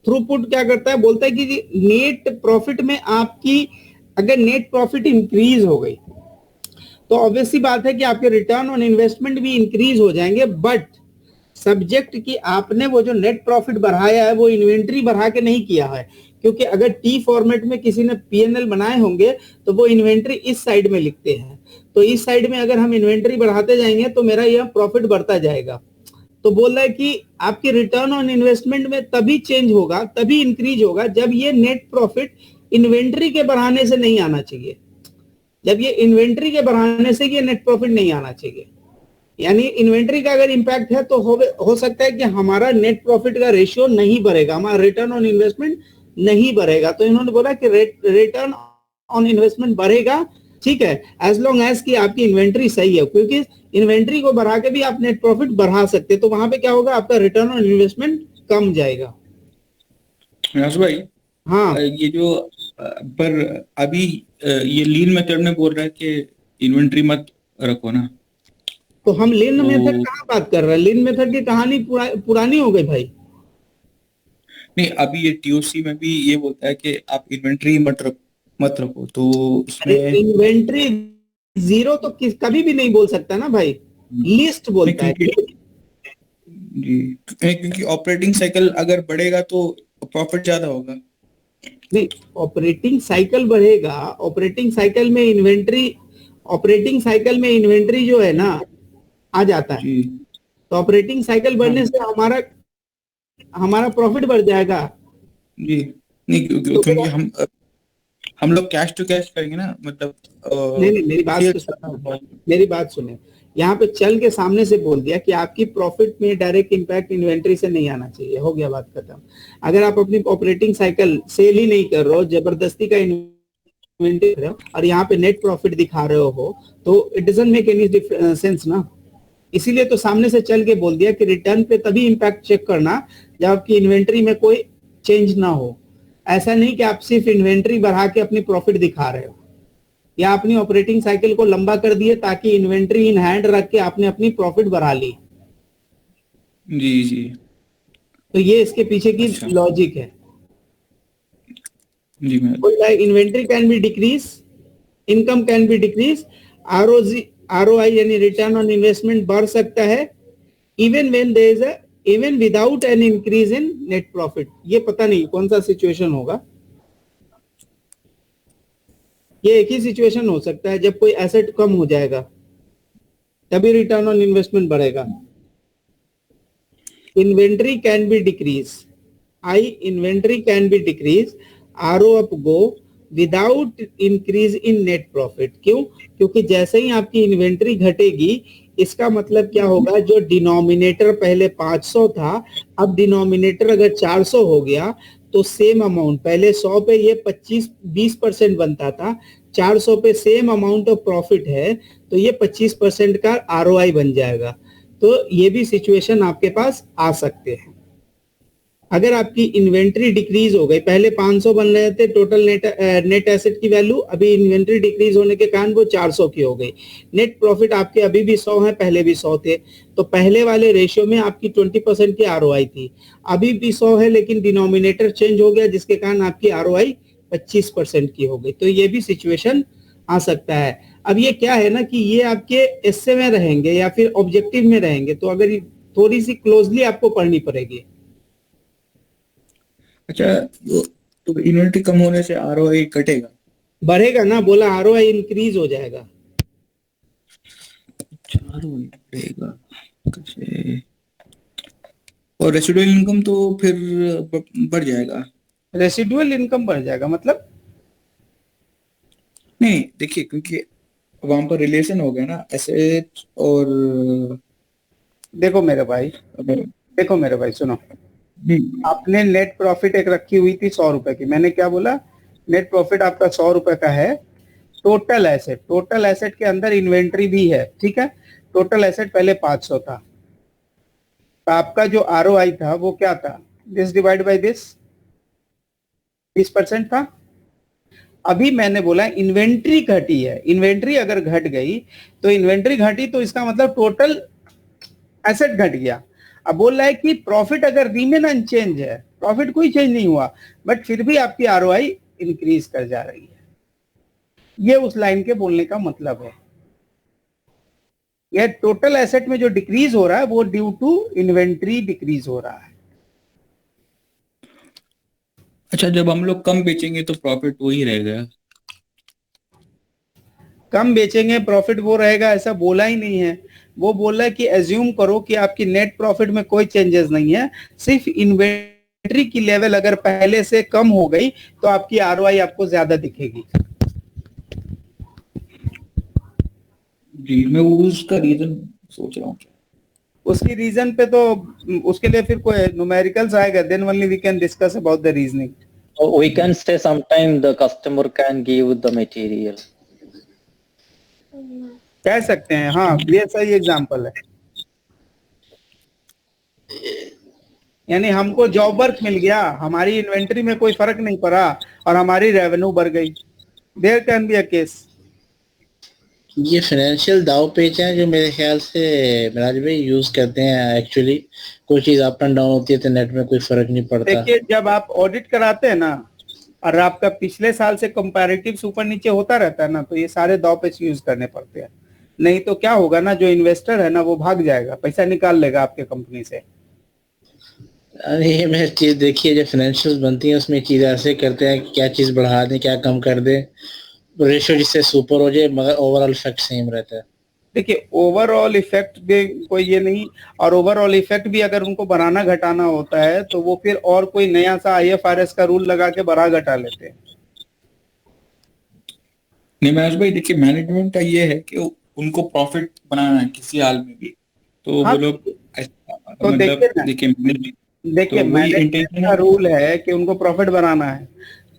Throughput क्या करता है, बोलता है कि नेट प्रॉफिट में आपकी अगर नेट प्रॉफिट इंक्रीज हो गई तो ऑब्वियसली बात है कि आपके रिटर्न ऑन इन्वेस्टमेंट भी इंक्रीज हो जाएंगे, बट सब्जेक्ट कि आपने वो जो नेट प्रॉफिट बढ़ाया है वो इन्वेंट्री बढ़ा के नहीं किया है। क्योंकि अगर टी फॉर्मेट में किसी ने पीएनएल बनाए होंगे तो वो इन्वेंट्री इस साइड में लिखते हैं, तो इस साइड में अगर हम इन्वेंट्री बढ़ाते जाएंगे तो मेरा यह प्रॉफिट बढ़ता जाएगा। तो बोल रहा है कि आपके रिटर्न ऑन इन्वेस्टमेंट में तभी चेंज होगा, तभी इंक्रीज होगा जब ये नेट प्रॉफिट इन्वेंट्री के बढ़ाने से नहीं आना चाहिए। जब ये इन्वेंट्री के बढ़ाने से ये नेट प्रॉफिट नहीं आना चाहिए, यानी इन्वेंट्री का अगर इंपैक्ट है तो हो सकता है कि हमारा नेट प्रॉफिट का रेशियो नहीं बढ़ेगा, हमारा रिटर्न ऑन इन्वेस्टमेंट नहीं बढ़ेगा। तो इन्होंने बोला कि रिटर्न ऑन इन्वेस्टमेंट बढ़ेगा, ठीक है, एज लॉन्ग एज की आपकी इन्वेंट्री सही है, क्योंकि इन्वेंट्री को बढ़ा के भी आप नेट प्रॉफिट बढ़ा सकते हैं। तो वहां पे क्या होगा, आपका रिटर्न ऑन इन्वेस्टमेंट कम जाएगा। भाई हाँ, ये जो पर अभी ये लीन मेथड में बोल रहा है कि इन्वेंट्री मत रखो ना, तो हम लीन मेथड कहाँ बात कर रहे हैं, लीन मेथड की कहानी पुरानी हो गई भाई। नहीं, अभी ये टीओसी में भी ये बोलता है कि आप इन्वेंट्री मत रखो, तो उसमें इन्वेंट्री जीरो तो कभी भी नहीं बोल सकता ना भाई, लिस्ट बोलता है जी, क्योंकि ऑपरेटिंग साइकिल अगर बढ़ेगा तो प्रॉफिट ज्यादा होगा। नहीं, ऑपरेटिंग साइकिल बढ़ेगा, ऑपरेटिंग साइकिल में इन्वेंट्री जो है ना आ जाता है, तो ऑपरेटिंग साइकिल बढ़ने से हमारा प्रॉफिट बढ़ जाएगा जी। नहीं, क्योंकि हम लोग कैश टू कैश करेंगे ना, मतलब नहीं, मेरी बात सुने, यहाँ पे चल के सामने से बोल दिया कि आपकी प्रॉफिट में डायरेक्ट इंपैक्ट इन्वेंट्री से नहीं आना चाहिए, हो गया बात खत्म। अगर आप अपनी ऑपरेटिंग साइकिल सेल ही नहीं कर रहे हो, जबरदस्ती का इन्वेंट्री कर रहे हो और यहाँ पे नेट प्रॉफिट दिखा रहे हो, तो it doesn't make any sense ना। इसीलिए तो सामने से चल के बोल दिया कि रिटर्न पे तभी इंपैक्ट चेक करना जब आपकी इन्वेंट्री में कोई चेंज ना हो। ऐसा नहीं कि आप सिर्फ इन्वेंट्री बढ़ा के अपनी प्रॉफिट दिखा रहे हो या अपनी ऑपरेटिंग साइकिल को लंबा कर दिए ताकि इन्वेंट्री इन हैंड रख के आपने अपनी प्रॉफिट बढ़ा ली। जी। तो ये इसके पीछे की लॉजिक है जी। Inventory can be decrease, income can be decrease, ROI यानी रिटर्न ऑन इन्वेस्टमेंट बढ़ सकता है even without an increase in net profit. ये पता नहीं कौन सा सिचुएशन होगा, ये एक ही सिचुएशन हो सकता है जब कोई एसेट कम हो जाएगा तभी रिटर्न ऑन इन्वेस्टमेंट बढ़ेगा। Inventory can be decrease, inventory can be decrease, RO up go without increase in net profit. क्यों? क्योंकि जैसे ही आपकी इन्वेंट्री घटेगी इसका मतलब क्या होगा, जो डिनोमिनेटर पहले 500 था अब डिनोमिनेटर अगर 400 हो गया तो सेम अमाउंट, पहले 100 पे ये 25-20% बनता था, 400 पे सेम अमाउंट ऑफ प्रॉफिट है तो ये 25% का आरओआई बन जाएगा। तो ये भी सिचुएशन आपके पास आ सकते हैं। अगर आपकी इन्वेंट्री डिक्रीज हो गई, पहले 500 बन रहे थे टोटल नेट एसेट की वैल्यू, अभी इन्वेंट्री डिक्रीज होने के कारण वो 400 की हो गई। नेट प्रॉफिट आपके अभी भी 100 है, पहले भी 100 थे, तो पहले वाले रेशियो में आपकी 20% की आरओआई थी, अभी भी 100 है लेकिन डिनोमिनेटर चेंज हो गया जिसके कारण आपकी आरओआई 25% की हो गई। तो ये भी सिचुएशन आ सकता है। अब ये क्या है ना कि ये आपके एसए में रहेंगे या फिर ऑब्जेक्टिव में रहेंगे, तो अगर थोड़ी सी क्लोजली आपको पढ़नी पड़ेगी। अच्छा, तो इन्वेंट्री कम होने से आरओआई घटेगा? बढ़ेगा ना, बोला आरओआई इंक्रीज हो जाएगा। आरओआई बढ़ेगा कैसे? और रेसिडुअल इनकम तो फिर बढ़ जाएगा। रेसिडुअल इनकम बढ़ जाएगा मतलब? नहीं देखिए, क्योंकि वहां पर रिलेशन हो गया ना एसेट और देखो मेरे भाई सुनो, आपने नेट प्रॉफिट एक रखी हुई थी 100 रुपए की। मैंने क्या बोला? नेट प्रॉफिट आपका 100 रुपए का है। टोटल एसेट के अंदर इन्वेंट्री भी है, ठीक है। टोटल एसेट पहले 500 था, तो आपका जो आरओआई था वो क्या था? दिस डिवाइड बाय दिस 20% था। अभी मैंने बोला इन्वेंट्री घटी है, इन्वेंट्री अगर घट गई तो इन्वेंट्री घटी तो इसका मतलब टोटल एसेट घट गया। अब बोल रहा है कि प्रॉफिट अगर रिमेन अनचेंज है, प्रॉफिट कोई चेंज नहीं हुआ, बट फिर भी आपकी आरओआई इंक्रीज कर जा रही है। ये उस लाइन के बोलने का मतलब है। यह टोटल एसेट में जो डिक्रीज हो रहा है वो ड्यू टू इन्वेंट्री डिक्रीज हो रहा है। अच्छा, जब हम लोग कम बेचेंगे तो प्रॉफिट वही रहेगा? कम बेचेंगे प्रॉफिट वो रहेगा, ऐसा बोला ही नहीं है। वो बोला है कि एज्यूम करो कि आपकी नेट प्रॉफिट में कोई चेंजेस नहीं है, सिर्फ इन्वेंट्री की लेवल अगर पहले से कम हो गई तो आपकी आरओआई आपको ज्यादा दिखेगी। जी, मैं उसका रीजन सोच रहा हूँ। उसकी रीजन पे तो उसके लिए फिर कोई न्यूमेरिकल्स आएगा, then only we can discuss about the reasoning. We can say sometime the customer can give the material. कह सकते हैं, हाँ ये सही एग्जांपल है। यानी हमको जॉब वर्क मिल गया, हमारी इन्वेंट्री में कोई फर्क नहीं पड़ा और हमारी रेवेन्यू बढ़ गई। There can be a case. ये फाइनेंशियल दाव पेच है जो मेरे ख्याल से मिराज भाई यूज करते हैं। एक्चुअली कोई चीज अप एंड डाउन होती है तो नेट में कोई फर्क नहीं पड़ता। देखिए, जब आप ऑडिट कराते हैं ना और आपका पिछले साल से कंपैरेटिव ऊपर नीचे होता रहता है ना, तो ये सारे दाव पेच यूज करने पड़ते हैं। नहीं तो क्या होगा ना, जो इन्वेस्टर है ना वो भाग जाएगा, पैसा निकाल लेगा आपके कंपनी से। ये मैं चीज देखी है, जो फाइनेंशियल बनती है उसमें चीज ऐसे करते हैं कि क्या चीज बढ़ा दें क्या कम कर दें, रेशियो जिससे सुपर हो जाए, मगर ओवरऑल इफेक्ट सेम रहता है। देखिए, ओवरऑल इफेक्ट भी कोई ये नहीं, और ओवरऑल इफेक्ट भी अगर उनको बढ़ाना घटाना होता है तो वो फिर और कोई नया सा आईएफआरएस का रूल लगा के बढ़ा घटा लेते हैं। नहीं महेश भाई, देखिए मैनेजमेंट का ये है कि उनको प्रॉफिट बनाना है किसी हाल में भी, तो हाँ, वो लोग तो मतलब देखिए मैनेजमेंट का रूल है कि उनको प्रॉफिट बनाना है।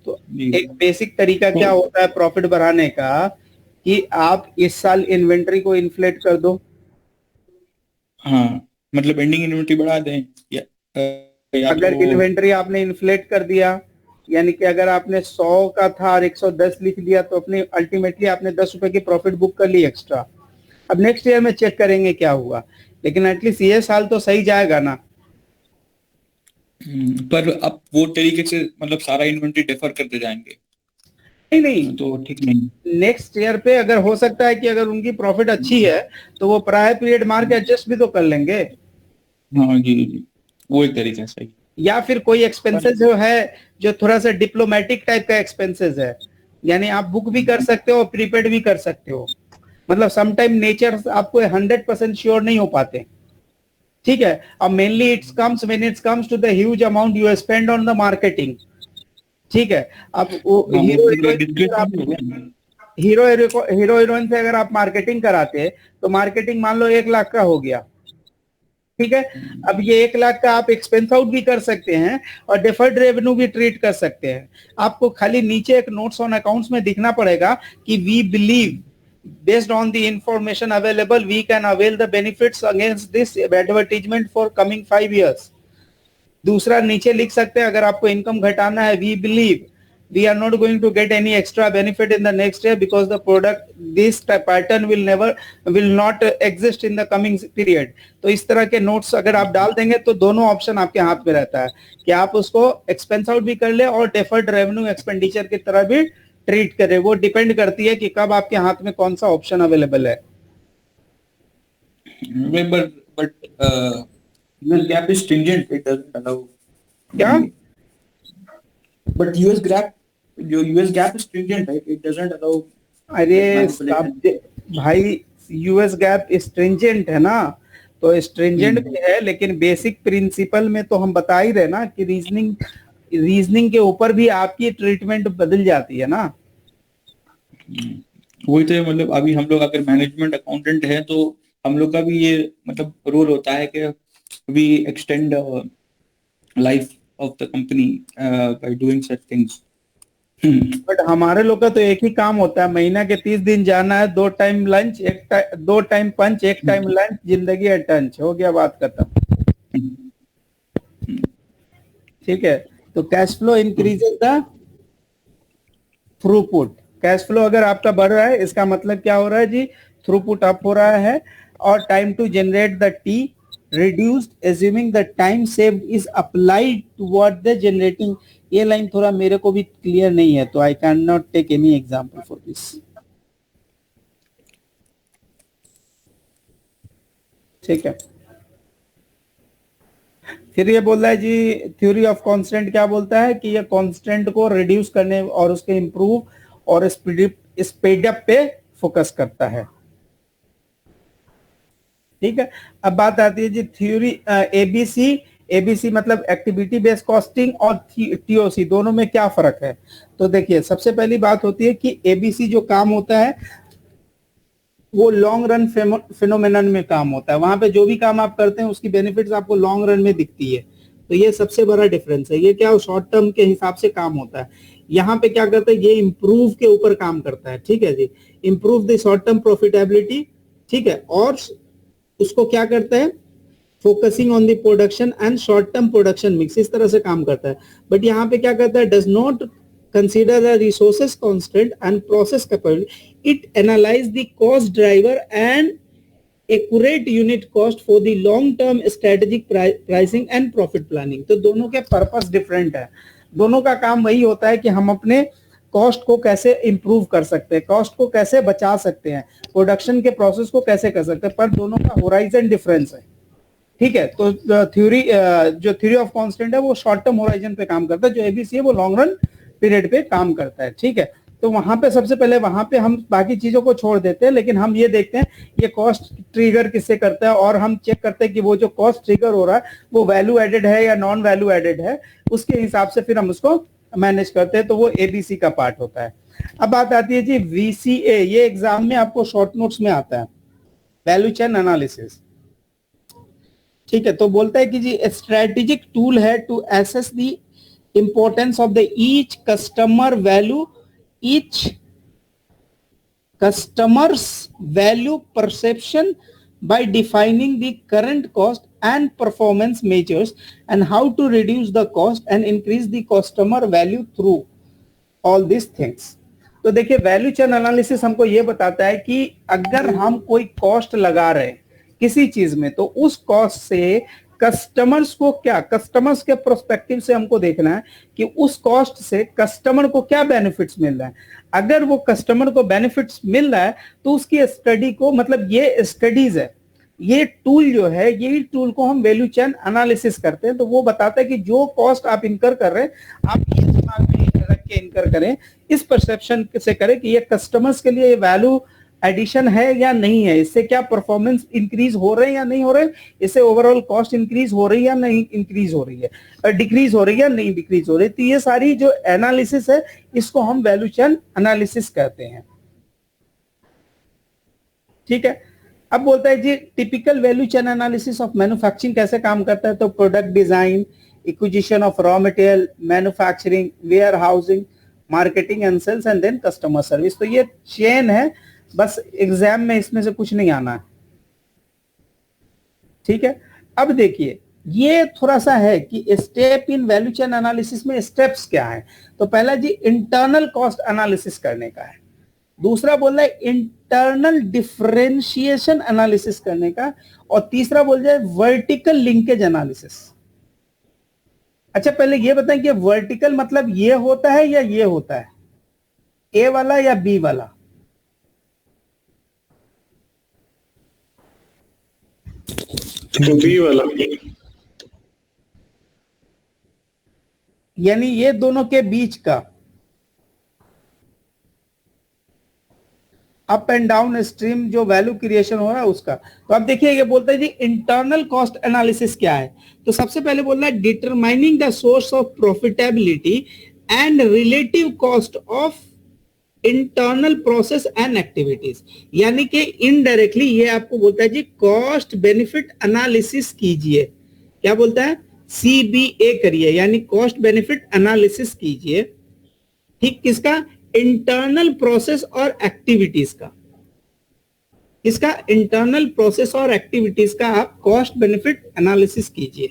तो एक बेसिक तरीका क्या होता है प्रॉफिट बढ़ाने का, कि आप इस साल इन्वेंट्री को इन्फ्लेट कर दो। हाँ, मतलब एंडिंग इन्वेंट्री बढ़ा दें या अगर तो इन्वेंट्री आपने इन्फ्लेट कर दिया, यानी कि अगर आपने 100 का था और 110 लिख दिया, तो अपने अल्टीमेटली आपने 10 रुपए की प्रॉफिट बुक कर ली एक्स्ट्रा। अब नेक्स्ट ईयर में चेक करेंगे क्या हुआ, लेकिन एटलीस्ट ये साल तो सही जाएगा ना। पर अब वो तरीके से मतलब सारा इन्वेंट्री डिफर करते जाएंगे, नहीं तो ठीक नहीं। नेक्स्ट ईयर पे अगर हो सकता है कि अगर उनकी प्रॉफिट अच्छी है तो वो प्रायर पीरियड मार्क एडजस्ट भी तो कर लेंगे। हाँ जी, वो एक तरीका सही। या फिर कोई एक्सपेंसेस जो है जो थोड़ा सा डिप्लोमेटिक टाइप का एक्सपेंसेस है, यानी आप बुक भी कर सकते हो प्रीपेड भी कर सकते हो। मतलब समटाइम नेचर आपको 100% श्योर नहीं हो पाते, ठीक है। अब mainly it's comes when it's comes to the huge amount you spend on the marketing, ठीक है। अब वो हीरो हीरोइन से अगर आप मार्केटिंग कराते हैं तो मार्केटिंग मान लो 1 लाख का हो गया, ठीक है। अब ये 1 लाख का आप एक्सपेंस आउट भी कर सकते हैं और डिफर्ड रेवेन्यू भी ट्रीट कर सकते हैं। आपको खाली नीचे एक नोट्स ऑन अकाउंट्स में दिखना पड़ेगा कि we believe based on the information available we can avail the benefits against this advertisement for coming 5 years। दूसरा नीचे लिख सकते हैं अगर आपको इनकम घटाना है, we believe we are not going to get any extra benefit in the next year because the product this pattern will not exist in the coming period। तो इस तरह के नोट्स अगर आप डाल देंगे तो दोनों ऑप्शन आपके हाथ में रहता है कि आप उसको एक्सपेंस आउट भी कर ले और डेफर्ड रेवेन्यू एक्सपेंडिचर की तरह भी ट्रीट करे। वो डिपेंड करती है कि कब आपके हाथ में कौन सा ऑप्शन अवेलेबल है। but US GAAP is stringent, it doesn't allow क्या? but US GAAP is stringent, right? It doesn't allow अरे भाई यूएस गैप स्ट्रिंजेंट है ना, तो स्ट्रिंजेंट भी है लेकिन बेसिक प्रिंसिपल में तो हम बता ही रहे ना कि रीजनिंग के ऊपर भी आपकी ट्रीटमेंट बदल जाती है ना। वही तो मतलब अभी हम लोग अगर मैनेजमेंट अकाउंटेंट है तो हम लोग का भी ये मतलब रोल होता है कि we extend life of the company by doing such things. But हमारे लोग का तो एक ही काम होता है, महीना के 30 दिन जाना है, 2 टाइम लंच, 2 टाइम पंच, 1 टाइम लंच, जिंदगी है टंच, हो गया बात खत्म। ठीक है, तो cash flow increases the throughput. Cash flow अगर आपका बढ़ रहा है इसका मतलब क्या हो रहा है जी, थ्रूपुट अप हो रहा है। और time to generate the T reduced assuming the time saved is applied toward the generating। ये लाइन थोड़ा मेरे को भी क्लियर नहीं है तो I can not take any example for this. ठीक है, फिर ये बोल रहा है जी थ्योरी ऑफ कांस्टेंट क्या बोलता है कि ये कांस्टेंट को रिड्यूस करने और उसके इंप्रूव और स्पीड अप पे फोकस करता है। ठीक है, अब बात आती है जी थ्योरी एबीसी मतलब एक्टिविटी बेस्ड कॉस्टिंग और टीओसी दोनों में क्या फर्क है। तो देखिए सबसे पहली बात होती है कि एबीसी जो काम होता है वो लॉन्ग रन फिनोमेनन में काम होता है, वहां पे जो भी काम आप करते हैं उसकी बेनिफिट्स आपको लॉन्ग रन में दिखती है। तो ये सबसे बड़ा डिफरेंस है। ये क्या शॉर्ट टर्म के हिसाब से काम होता है, यहाँ पे क्या करता है ये इम्प्रूव के ऊपर काम करता है। ठीक है जी, improve the short term profitability. ठीक है, और उसको क्या करता है focusing on the production and short term production mix, इस तरह से काम करता है। बट यहाँ पे क्या करता है does not consider the resources constraint and process capability, it analyze the cost driver and accurate unit cost for the long term strategic pricing and profit planning। तो दोनों के पर्पस डिफरेंट है, दोनों का काम वही होता है कि हम अपने कॉस्ट को कैसे इंप्रूव कर सकते हैं, कॉस्ट को कैसे बचा सकते हैं, प्रोडक्शन के प्रोसेस को कैसे कर सकते हैं, पर दोनों का होराइजन डिफरेंस है। ठीक है, तो जो थ्योरी ऑफ कांस्टेंट है वो शॉर्ट टर्म होराइजन पे काम करता है, जो एबीसी है वो लॉन्ग रन पीरियड पे काम करता है। ठीक है, तो वहां पे सबसे पहले वहां पे हम बाकी चीजों को छोड़ देते हैं, लेकिन हम ये देखते हैं ये कॉस्ट ट्रिगर किससे करता है और हम चेक करते हैं कि वो जो कॉस्ट ट्रिगर हो रहा है वो वैल्यू एडेड है या नॉन वैल्यू एडेड है, उसके हिसाब से फिर हम उसको मैनेज करते हैं। तो वो एबीसी का पार्ट होता है। अब बात आती है जी वीसीए, ये एग्जाम में आपको शॉर्ट नोट्स में आता है, वैल्यू चेन एनालिसिस। ठीक है, तो बोलता है कि जी स्ट्रेटेजिक टूल है to assess the importance of the each customer's value perception by defining the current cost and performance measures and how to reduce the cost and increase the customer value through all these things। तो देखिए value chain analysis हमको ये बताता है कि अगर हम कोई कॉस्ट लगा रहे हैं किसी चीज में तो उस कॉस्ट से कस्टमर्स को क्या, कस्टमर्स के प्रोस्पेक्टिव से हमको देखना है कि उस कॉस्ट से कस्टमर को क्या बेनिफिट्स मिल रहा है। अगर वो कस्टमर को बेनिफिट्स मिल रहा है तो उसकी स्टडी को, मतलब ये स्टडीज है, ये टूल जो है, यही टूल को हम वैल्यू चेन एनालिसिस करते हैं। तो वो बताता है कि जो कॉस्ट आप इनकर कर रहे हैं आप ये दिमाग में रख के इनकर करें, इस परसेप्शन से करें कि ये कस्टमर्स के लिए वैल्यू एडिशन है या नहीं है, इससे क्या परफॉर्मेंस इंक्रीज हो रहे हैं या नहीं हो रहे, इससे ओवरऑल कॉस्ट इंक्रीज हो रही है या नहीं इंक्रीज हो रही है, डिक्रीज हो रही है या नहीं डिक्रीज हो रही है। तो ये सारी जो एनालिसिस है इसको हम वैल्यू चेन एनालिसिस कहते हैं। ठीक है, अब बोलता है जी typical value chain analysis of manufacturing कैसे काम करता है, तो product design, acquisition of raw material, manufacturing, warehousing, marketing and sales and then customer service. तो ये चेन है, बस एग्जाम में इसमें से कुछ नहीं आना है, ठीक है। अब देखिए ये थोड़ा सा है कि step in value chain analysis में स्टेप्स क्या है। तो पहला जी इंटरनल कॉस्ट एनालिसिस करने का है, दूसरा बोल रहा है इंटरनल डिफरेंशिएशन एनालिसिस करने का, और तीसरा बोल रहा है वर्टिकल लिंकेज एनालिसिस। अच्छा पहले ये बताएं कि वर्टिकल मतलब ये होता है या ये होता है, ए वाला या बी वाला? बी वाला। यानी ये दोनों के बीच का अप एंड डाउन स्ट्रीम जो वैल्यू क्रिएशन हो रहा है उसका। तो आप देखिए ये बोलता है जी इंटरनल कॉस्ट एनालिसिस क्या है। तो सबसे पहले बोल रहा है determining the source of profitability and relative cost of internal process and activities. यानी कि इनडायरेक्टली ये आपको बोलता है जी कॉस्ट बेनिफिट एनालिसिस कीजिए। क्या बोलता है? CBA करिए, यानी कॉस्ट बेनिफिट एनालिसिस कीजिए, ठीक। किसका? इंटरनल प्रोसेस और एक्टिविटीज का। इसका इंटरनल प्रोसेस और एक्टिविटीज का आप कॉस्ट बेनिफिट एनालिसिस कीजिए,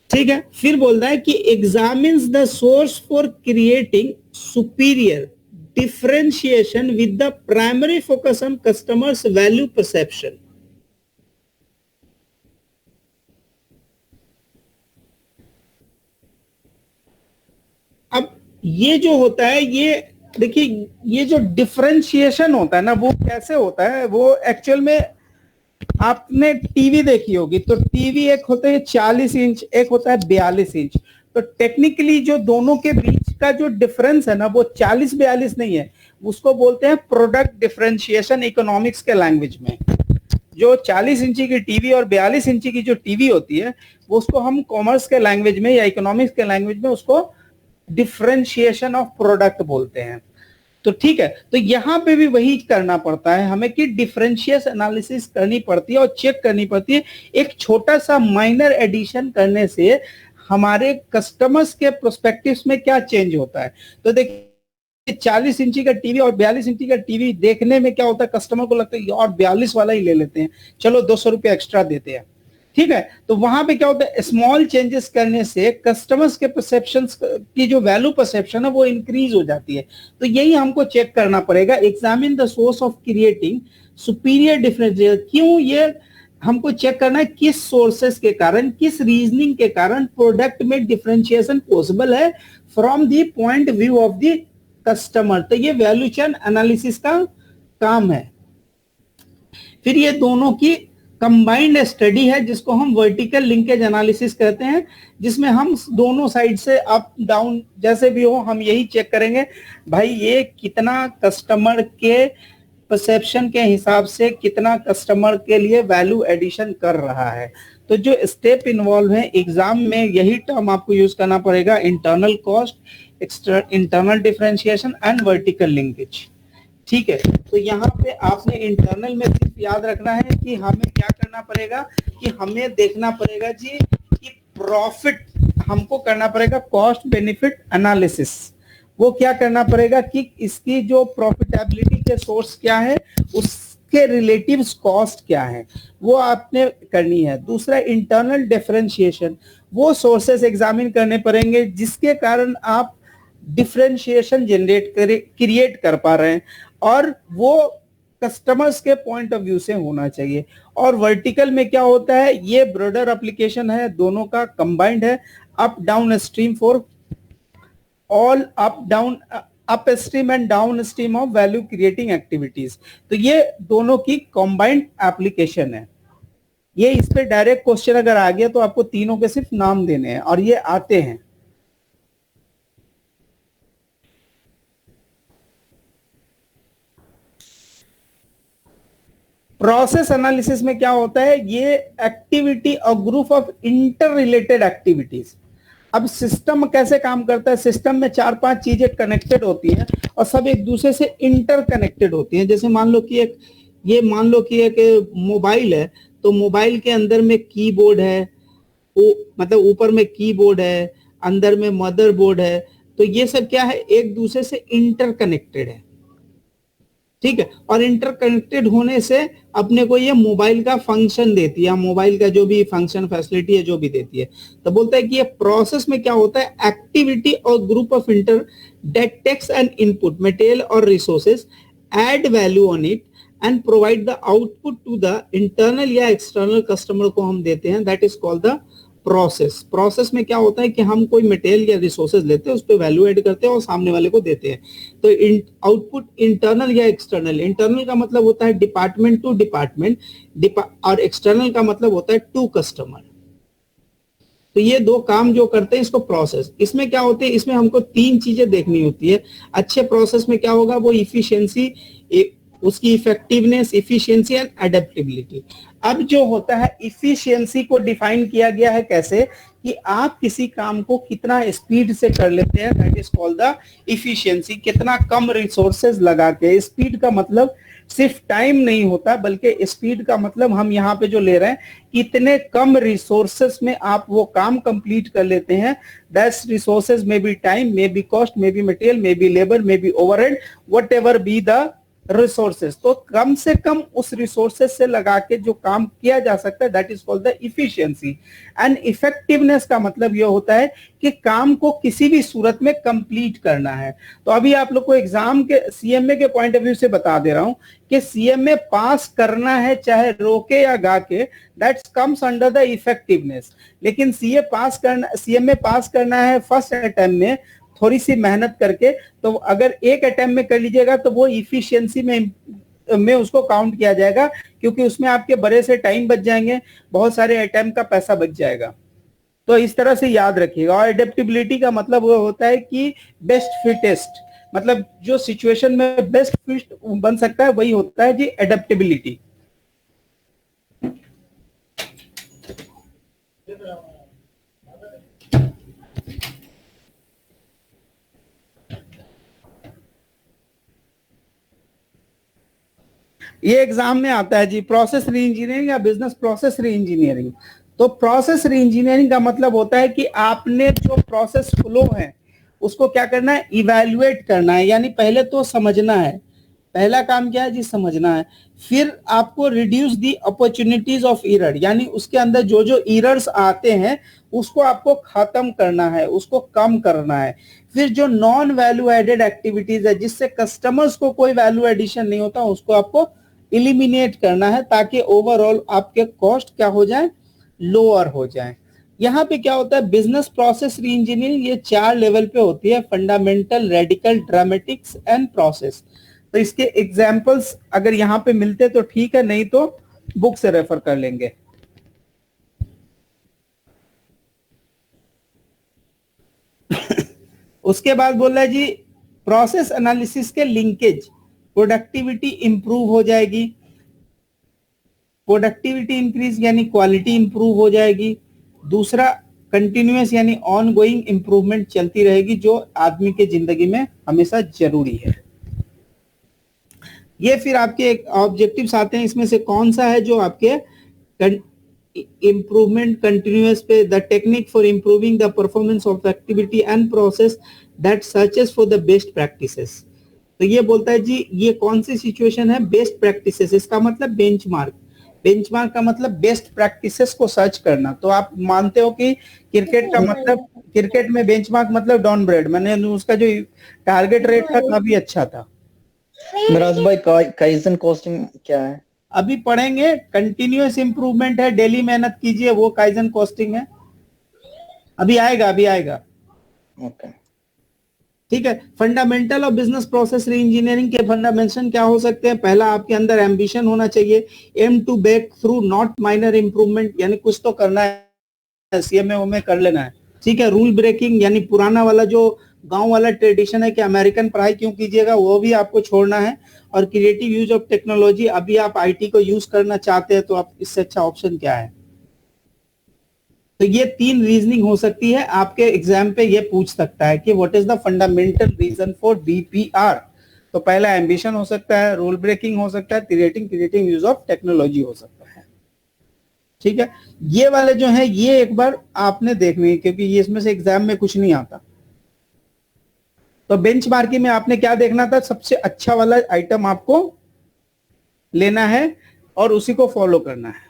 ठीक है। फिर बोल रहा है कि examines the source for creating superior differentiation with the primary focus on customers value perception. अब ये जो होता है, ये देखिए ये जो डिफरेंशिएशन होता है ना, वो कैसे होता है? वो एक्चुअल में आपने टीवी देखी होगी, तो टीवी एक होता है 40 इंच, एक होता है 42 इंच। तो टेक्निकली जो दोनों के बीच का जो डिफरेंस है ना, वो 40-42 नहीं है, उसको बोलते हैं प्रोडक्ट डिफरेंशिएशन इकोनॉमिक्स के लैंग्वेज में। जो 40 इंची की टीवी और 42 इंची की जो टीवी होती है, वो उसको हम कॉमर्स के लैंग्वेज में या इकोनॉमिक्स के लैंग्वेज में उसको डिफरेंशिएशन ऑफ प्रोडक्ट बोलते हैं। तो ठीक है, तो यहां पे भी वही करना पड़ता है हमें कि डिफरेंशिएशन एनालिसिस करनी पड़ती है और चेक करनी पड़ती है। एक छोटा सा माइनर एडिशन करने से हमारे कस्टमर्स के प्रोस्पेक्टिव्स में क्या चेंज होता है। तो देखिए 40 इंची का टीवी और 42 इंची का टीवी देखने में क्या होता है, कस्टमर को लगता है और 42 वाला ही ले लेते हैं, चलो 200 रुपया एक्स्ट्रा देते हैं, ठीक है। तो वहां पे क्या होता है, स्मॉल चेंजेस करने से कस्टमर्स के परसेप्शंस की जो वैल्यू परसेप्शन है वो इंक्रीज हो जाती है। तो यही हमको चेक करना पड़ेगा। Examine the source of creating superior differential. क्यों ये हमको चेक करना है? किस सोर्सेस के कारण, किस रीजनिंग के कारण प्रोडक्ट में डिफरेंशिएशन पॉसिबल है from the point view of the customer. तो ये वैल्यू चेन एनालिसिस का काम है। फिर ये दोनों की कंबाइंड स्टडी है जिसको हम वर्टिकल लिंकेज एनालिसिस कहते हैं, जिसमें हम दोनों साइड से अप डाउन जैसे भी हो हम यही चेक करेंगे भाई ये कितना कस्टमर के परसेप्शन के हिसाब से कितना कस्टमर के लिए वैल्यू एडिशन कर रहा है। तो जो स्टेप इन्वॉल्व है एग्जाम में यही टर्म आपको यूज करना पड़ेगा, internal cost, internal differentiation and vertical linkage, ठीक है। तो यहाँ पे आपने इंटरनल में सिर्फ याद रखना है कि हमें क्या करना पड़ेगा, कि हमें देखना पड़ेगा जी कि प्रॉफिट हमको करना पड़ेगा कॉस्ट बेनिफिट एनालिसिस। वो क्या करना पड़ेगा कि इसकी जो प्रॉफिटेबिलिटी के सोर्स क्या है, उसके रिलेटिव कॉस्ट क्या है, वो आपने करनी है। दूसरा इंटरनल डिफरेंशिएशन, वो सोर्सेस एग्जामिन करने पड़ेंगे जिसके कारण आप डिफरेंशिएशन क्रिएट कर पा रहे हैं, और वो कस्टमर्स के पॉइंट ऑफ व्यू से होना चाहिए। और वर्टिकल में क्या होता है, ये ब्रॉडर एप्लीकेशन है, दोनों का कंबाइंड है, up down stream for all up stream and down stream of value creating activities. तो ये दोनों की कंबाइंड एप्लीकेशन है। ये इस पे डायरेक्ट क्वेश्चन अगर आ गया तो आपको तीनों के सिर्फ नाम देने हैं, और ये आते हैं। प्रोसेस एनालिसिस में क्या होता है, ये एक्टिविटी और group of inter related activities. अब सिस्टम कैसे काम करता है, सिस्टम में 4-5 चीजें कनेक्टेड होती हैं और सब एक दूसरे से इंटर कनेक्टेड होती हैं। जैसे मान लो कि एक ये मान लो कि एक मोबाइल है, तो मोबाइल के अंदर में कीबोर्ड है, मतलब ऊपर में कीबोर्ड है, अंदर में मदरबोर्ड है, तो ये सब क्या है, एक दूसरे से इंटरकनेक्टेड है, ठीक है। और इंटरकनेक्टेड होने से अपने को ये मोबाइल का फंक्शन देती है, मोबाइल का जो भी फंक्शन फैसिलिटी है जो भी देती है। तो बोलता है कि ये प्रोसेस में क्या होता है, एक्टिविटी और group of inter that takes an input material और resources, add value on it and provide the output to the internal या एक्सटर्नल कस्टमर को हम देते हैं, that is called the process. Process में क्या होता है कि हम कोई मटेरियल या रिसोर्सेज लेते हैं, उस पर वैल्यू ऐड करते हैं और सामने वाले को देते हैं। तो आउटपुट इंटरनल या एक्सटर्नल, इंटरनल का मतलब होता है डिपार्टमेंट टू डिपार्टमेंट, और एक्सटर्नल का मतलब होता है टू कस्टमर। तो ये दो काम जो करते हैं इसको प्रोसेस। इसमें क्या होते हैं, इसमें हमको तीन चीजें देखनी होती है। अच्छे प्रोसेस में क्या होगा, वो इफिशियंसी, उसकी इफेक्टिवनेस, इफिशियंसी एंड एडेप्टेबिलिटी। अब जो होता है इफिशियंसी को डिफाइन किया गया है कैसे, कि आप किसी काम को कितना स्पीड से कर लेते हैं, that is called the efficiency. कितना कम रिसोर्सेज लगा के, स्पीड का मतलब सिर्फ टाइम नहीं होता, बल्कि स्पीड का मतलब हम यहाँ पे जो ले रहे हैं, इतने कम रिसोर्सेस में आप वो काम कंप्लीट कर लेते हैं। That's resources may be time, may be cost, may be material, may be labour, may be overhead, whatever be the resources. तो कम से कम उस रिसोर्सेस से लगा के जो काम किया जा सकता है, that is called the efficiency. And effectiveness का मतलब यह होता है कि काम को किसी भी सूरत में कंप्लीट करना है। तो अभी आप लोग को एग्जाम के सीएमए के पॉइंट ऑफ व्यू से बता दे रहा हूं कि सीएमए पास करना है चाहे रोके या गा के, that's comes under the effectiveness. लेकिन सीएमए पास करना है फर्स्ट अटेम्प्ट में, थोड़ी सी मेहनत करके, तो अगर एक अटेम्प्ट में कर लीजिएगा तो वो इफिशियंसी में उसको काउंट किया जाएगा, क्योंकि उसमें आपके बड़े से टाइम बच जाएंगे, बहुत सारे अटेम्प्ट का पैसा बच जाएगा। तो इस तरह से याद रखिएगा। और एडेप्टेबिलिटी का मतलब वो होता है कि बेस्ट फिटेस्ट, मतलब जो सिचुएशन में बेस्ट फिट बन सकता है वही होता है जी एडेप्टेबिलिटी। ये एग्जाम में आता है जी, प्रोसेस री इंजीनियरिंग या बिजनेस प्रोसेस री इंजीनियरिंग। तो प्रोसेस री इंजीनियरिंग का मतलब होता है कि आपने जो प्रोसेस फ्लो है उसको क्या करना है, इवैल्यूएट करना है, यानी पहले तो समझना है। पहला काम क्या है जी, समझना है। फिर आपको reduce the opportunities of error, यानी उसके अंदर जो जो एरर्स आते हैं उसको आपको खत्म करना है, उसको कम करना है। फिर जो नॉन वैल्यू एडेड एक्टिविटीज है, जिससे कस्टमर्स को कोई वैल्यू एडिशन नहीं होता, उसको आपको इलिमिनेट करना है, ताकि ओवरऑल आपके कॉस्ट क्या हो जाए, लोअर हो जाए। यहाँ पे क्या होता है, बिजनेस प्रोसेस री इंजीनियरिंग ये 4 लेवल पे होती है, fundamental, radical, dramatics and process. तो इसके एग्जाम्पल्स अगर यहाँ पे मिलते तो ठीक है, नहीं तो बुक से रेफर कर लेंगे। उसके बाद बोल रहा है जी, प्रोसेस एनालिसिस के लिंकेज, प्रोडक्टिविटी इंप्रूव हो जाएगी, प्रोडक्टिविटी इंक्रीज यानी क्वालिटी इंप्रूव हो जाएगी। दूसरा, कंटिन्यूअस यानी ऑन गोइंग इंप्रूवमेंट चलती रहेगी, जो आदमी के जिंदगी में हमेशा जरूरी है। ये फिर आपके ऑब्जेक्टिव्स आते हैं, इसमें से कौन सा है जो आपके improvement continuous पे, the technique for improving the performance of the activity and process that searches for the best practices। तो ये बोलता है जी, ये कौन सी सिचुएशन है, बेस्ट प्रैक्टिसेस। इसका मतलब बेंचमार्क, बेंचमार्क का मतलब बेस्ट प्रैक्टिसेस को सर्च करना। तो आप मानते हो कि क्रिकेट का मतलब, क्रिकेट में बेंचमार्क मतलब डॉन ब्रेड, मैंने उसका जो टारगेट रेट था काफी अच्छा था। मिराज भाई, काइजन कॉस्टिंग क्या है? अभी पढ़ेंगे। कंटिन्यूअस इंप्रूवमेंट है, डेली मेहनत कीजिए, वो काइजन कॉस्टिंग है। अभी आएगा, अभी आएगा। ओके, ठीक है। फंडामेंटल ऑफ बिजनेस प्रोसेस री इंजीनियरिंग के फंडामेंशन क्या हो सकते हैं? पहला, आपके अंदर एम्बिशन होना चाहिए, aim to breakthrough not minor improvement, यानी कुछ तो करना है, सीएमए में कर लेना है। ठीक है। रूल ब्रेकिंग, यानी पुराना वाला जो गांव वाला ट्रेडिशन है कि अमेरिकन पढ़ाई क्यों कीजिएगा, वो भी आपको छोड़ना है। और क्रिएटिव यूज ऑफ टेक्नोलॉजी, अभी आप आईटी को यूज करना चाहते हैं तो आप इससे अच्छा ऑप्शन क्या है? तो ये 3 रीजनिंग हो सकती है। आपके एग्जाम पे ये पूछ सकता है कि what is the fundamental reason for BPR. तो पहला एम्बिशन हो सकता है, रूल ब्रेकिंग हो सकता है, क्रिएटिंग यूज ऑफ टेक्नोलॉजी हो सकता है। ठीक है, ये वाले जो है ये एक बार आपने देखने हैं, क्योंकि ये इसमें से एग्जाम में कुछ नहीं आता। तो बेंचमार्किंग में आपने क्या देखना था, सबसे अच्छा वाला आइटम आपको लेना है और उसी को फॉलो करना है।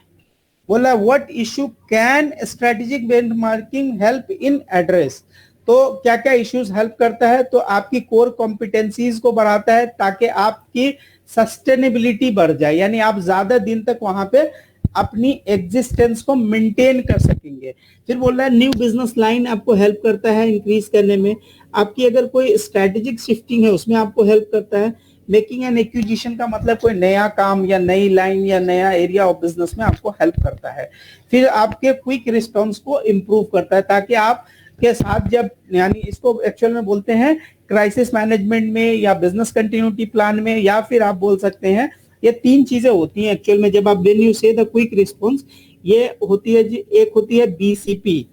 बोला what issue can strategic benchmarking help in address, तो क्या क्या इश्यूज हेल्प करता है, तो आपकी कोर कॉम्पिटेंसीज को बढ़ाता है ताकि आपकी सस्टेनेबिलिटी बढ़ जाए, यानी आप ज्यादा दिन तक वहां पे अपनी एग्जिस्टेंस को मेंटेन कर सकेंगे। फिर बोल रहा है न्यू बिजनेस लाइन आपको हेल्प करता है इंक्रीज करने में, आपकी अगर कोई स्ट्रेटेजिक शिफ्टिंग है उसमें आपको हेल्प करता है। मेकिंग एन एक्विजिशन का मतलब कोई नया काम या नई लाइन या नया एरिया ऑफ बिजनेस में आपको हेल्प करता है। फिर आपके क्विक रिस्पॉन्स को इम्प्रूव करता है ताकि आप के साथ जब, यानी इसको एक्चुअल में बोलते हैं क्राइसिस मैनेजमेंट में या बिजनेस कंटिन्यूटी प्लान में, या फिर आप बोल सकते हैं ये तीन चीजें होती हैं एक्चुअल में जब आप व्हेन यू से द क्विक रिस्पॉन्स, ये होती है जी, एक होती है बीसीपी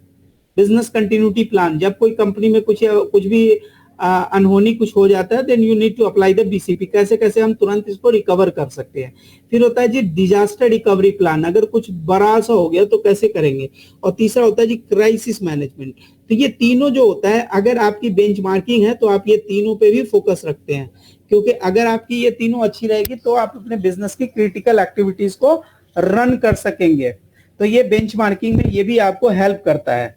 बिजनेस कंटिन्यूटी प्लान, जब कोई कंपनी में कुछ भी अनहोनी कुछ हो जाता है then you need to apply the BCP, कैसे कैसे हम तुरंत इसको रिकवर कर सकते हैं। फिर होता है जी डिजास्टर रिकवरी प्लान, अगर कुछ बड़ा सा हो गया तो कैसे करेंगे। और तीसरा होता है जी क्राइसिस मैनेजमेंट। तो ये तीनों जो होता है, अगर आपकी बेंचमार्किंग है तो आप ये तीनों पे भी फोकस रखते हैं, क्योंकि अगर आपकी ये तीनों अच्छी रहेगी तो आप अपने बिजनेस की क्रिटिकल एक्टिविटीज को रन कर सकेंगे। तो ये बेंचमार्किंग में ये भी आपको हेल्प करता है।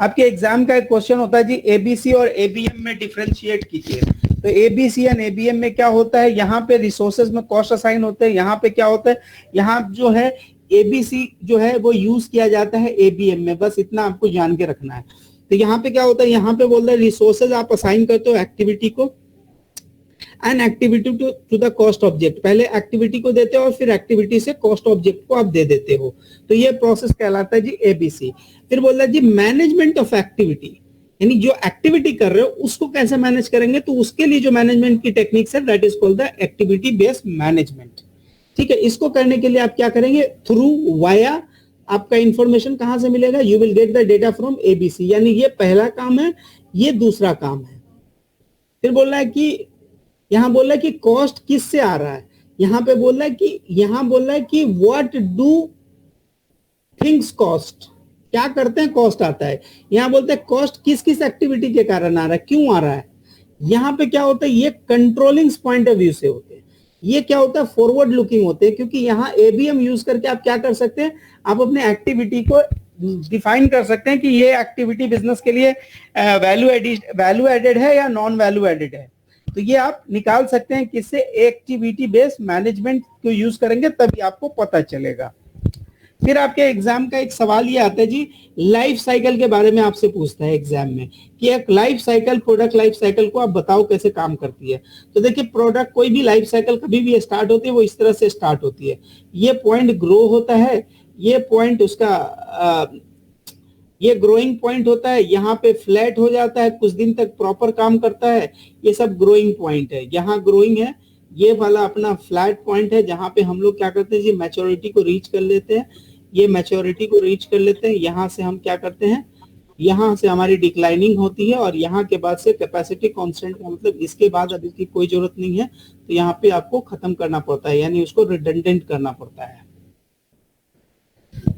आपके एग्जाम का एक क्वेश्चन होता है जी एबीसी और एबीएम में डिफरेंशिएट कीजिए। तो एबीसी एंड एबीएम में क्या होता है, यहाँ पे रिसोर्सेज में कॉस्ट असाइन होते हैं, यहाँ पे क्या होता है, यहाँ जो है एबीसी जो है वो यूज किया जाता है एबीएम में, बस इतना आपको जान के रखना है। तो यहाँ पे क्या होता है, यहाँ पे बोल रहे हैं रिसोर्सेज आप असाइन करते हो एक्टिविटी को and activity to the cost object, पहले एक्टिविटी को देते हो और फिर एक्टिविटी से कॉस्ट ऑब्जेक्ट को आप दे देते हो। तो ये प्रोसेस कहलाता है जी एबीसी। फिर बोल रहा है जी मैनेजमेंट ऑफ एक्टिविटी, यानी जो एक्टिविटी कर रहे हो उसको कैसे मैनेज करेंगे, तो उसके लिए जो मैनेजमेंट की टेक्निक्स है that is called the activity based management. ठीक है, इसको करने के लिए आप क्या करेंगे, थ्रू वाया आपका इंफॉर्मेशन कहां से मिलेगा, you will get the data from ABC, यानी ये पहला काम है, ये दूसरा काम है। फिर बोल रहा है कि यहां बोल रहा है कि कॉस्ट किससे आ रहा है, यहां पे बोल रहा है कि यहां बोल रहा है कि व्हाट डू थिंग्स कॉस्ट, क्या करते हैं कॉस्ट आता है। यहां बोलते हैं कॉस्ट किस किस एक्टिविटी के कारण आ रहा है, क्यों आ रहा है। यहां पे क्या होता है, ये कंट्रोलिंग पॉइंट ऑफ व्यू से होते हैं, ये क्या होता है फॉरवर्ड लुकिंग होते हैं, क्योंकि यहाँ एबीएम यूज करके आप क्या कर सकते हैं, आप अपने एक्टिविटी को डिफाइन कर सकते हैं कि ये एक्टिविटी बिजनेस के लिए वैल्यू एडेड है या नॉन वैल्यू एडेड है। तो ये आप निकाल सकते हैं किससे, एक्टिविटी बेस्ड मैनेजमेंट को यूज करेंगे तभी आपको पता चलेगा। फिर आपके एग्जाम का एक सवाल ये आता है जी, लाइफ साइकिल के बारे में आपसे पूछता है एग्जाम में कि एक life cycle, product life cycle को आप बताओ कैसे काम करती है। तो देखिए प्रोडक्ट कोई भी लाइफ साइकिल कभी भी स्टार्ट होती है वो इस तरह से स्टार्ट होती है, ये पॉइंट ग्रो होता है, ये पॉइंट उसका ये ग्रोइंग पॉइंट होता है, यहाँ पे फ्लैट हो जाता है, कुछ दिन तक प्रॉपर काम करता है, ये सब ग्रोइंग पॉइंट है। यहाँ ग्रोइंग है, ये वाला अपना फ्लैट पॉइंट है जहाँ पे हम लोग क्या करते हैं जी मैच्योरिटी को रीच कर लेते हैं, ये मैच्योरिटी को रीच कर लेते हैं। यहाँ से हम क्या करते हैं, यहाँ से हमारी डिक्लाइनिंग होती है और यहाँ के बाद से कैपेसिटी कांस्टेंट का मतलब इसके बाद अब इसकी कोई जरूरत नहीं है, तो यहाँ पे आपको खत्म करना पड़ता है, यानी उसको रिडंडेंट करना पड़ता है।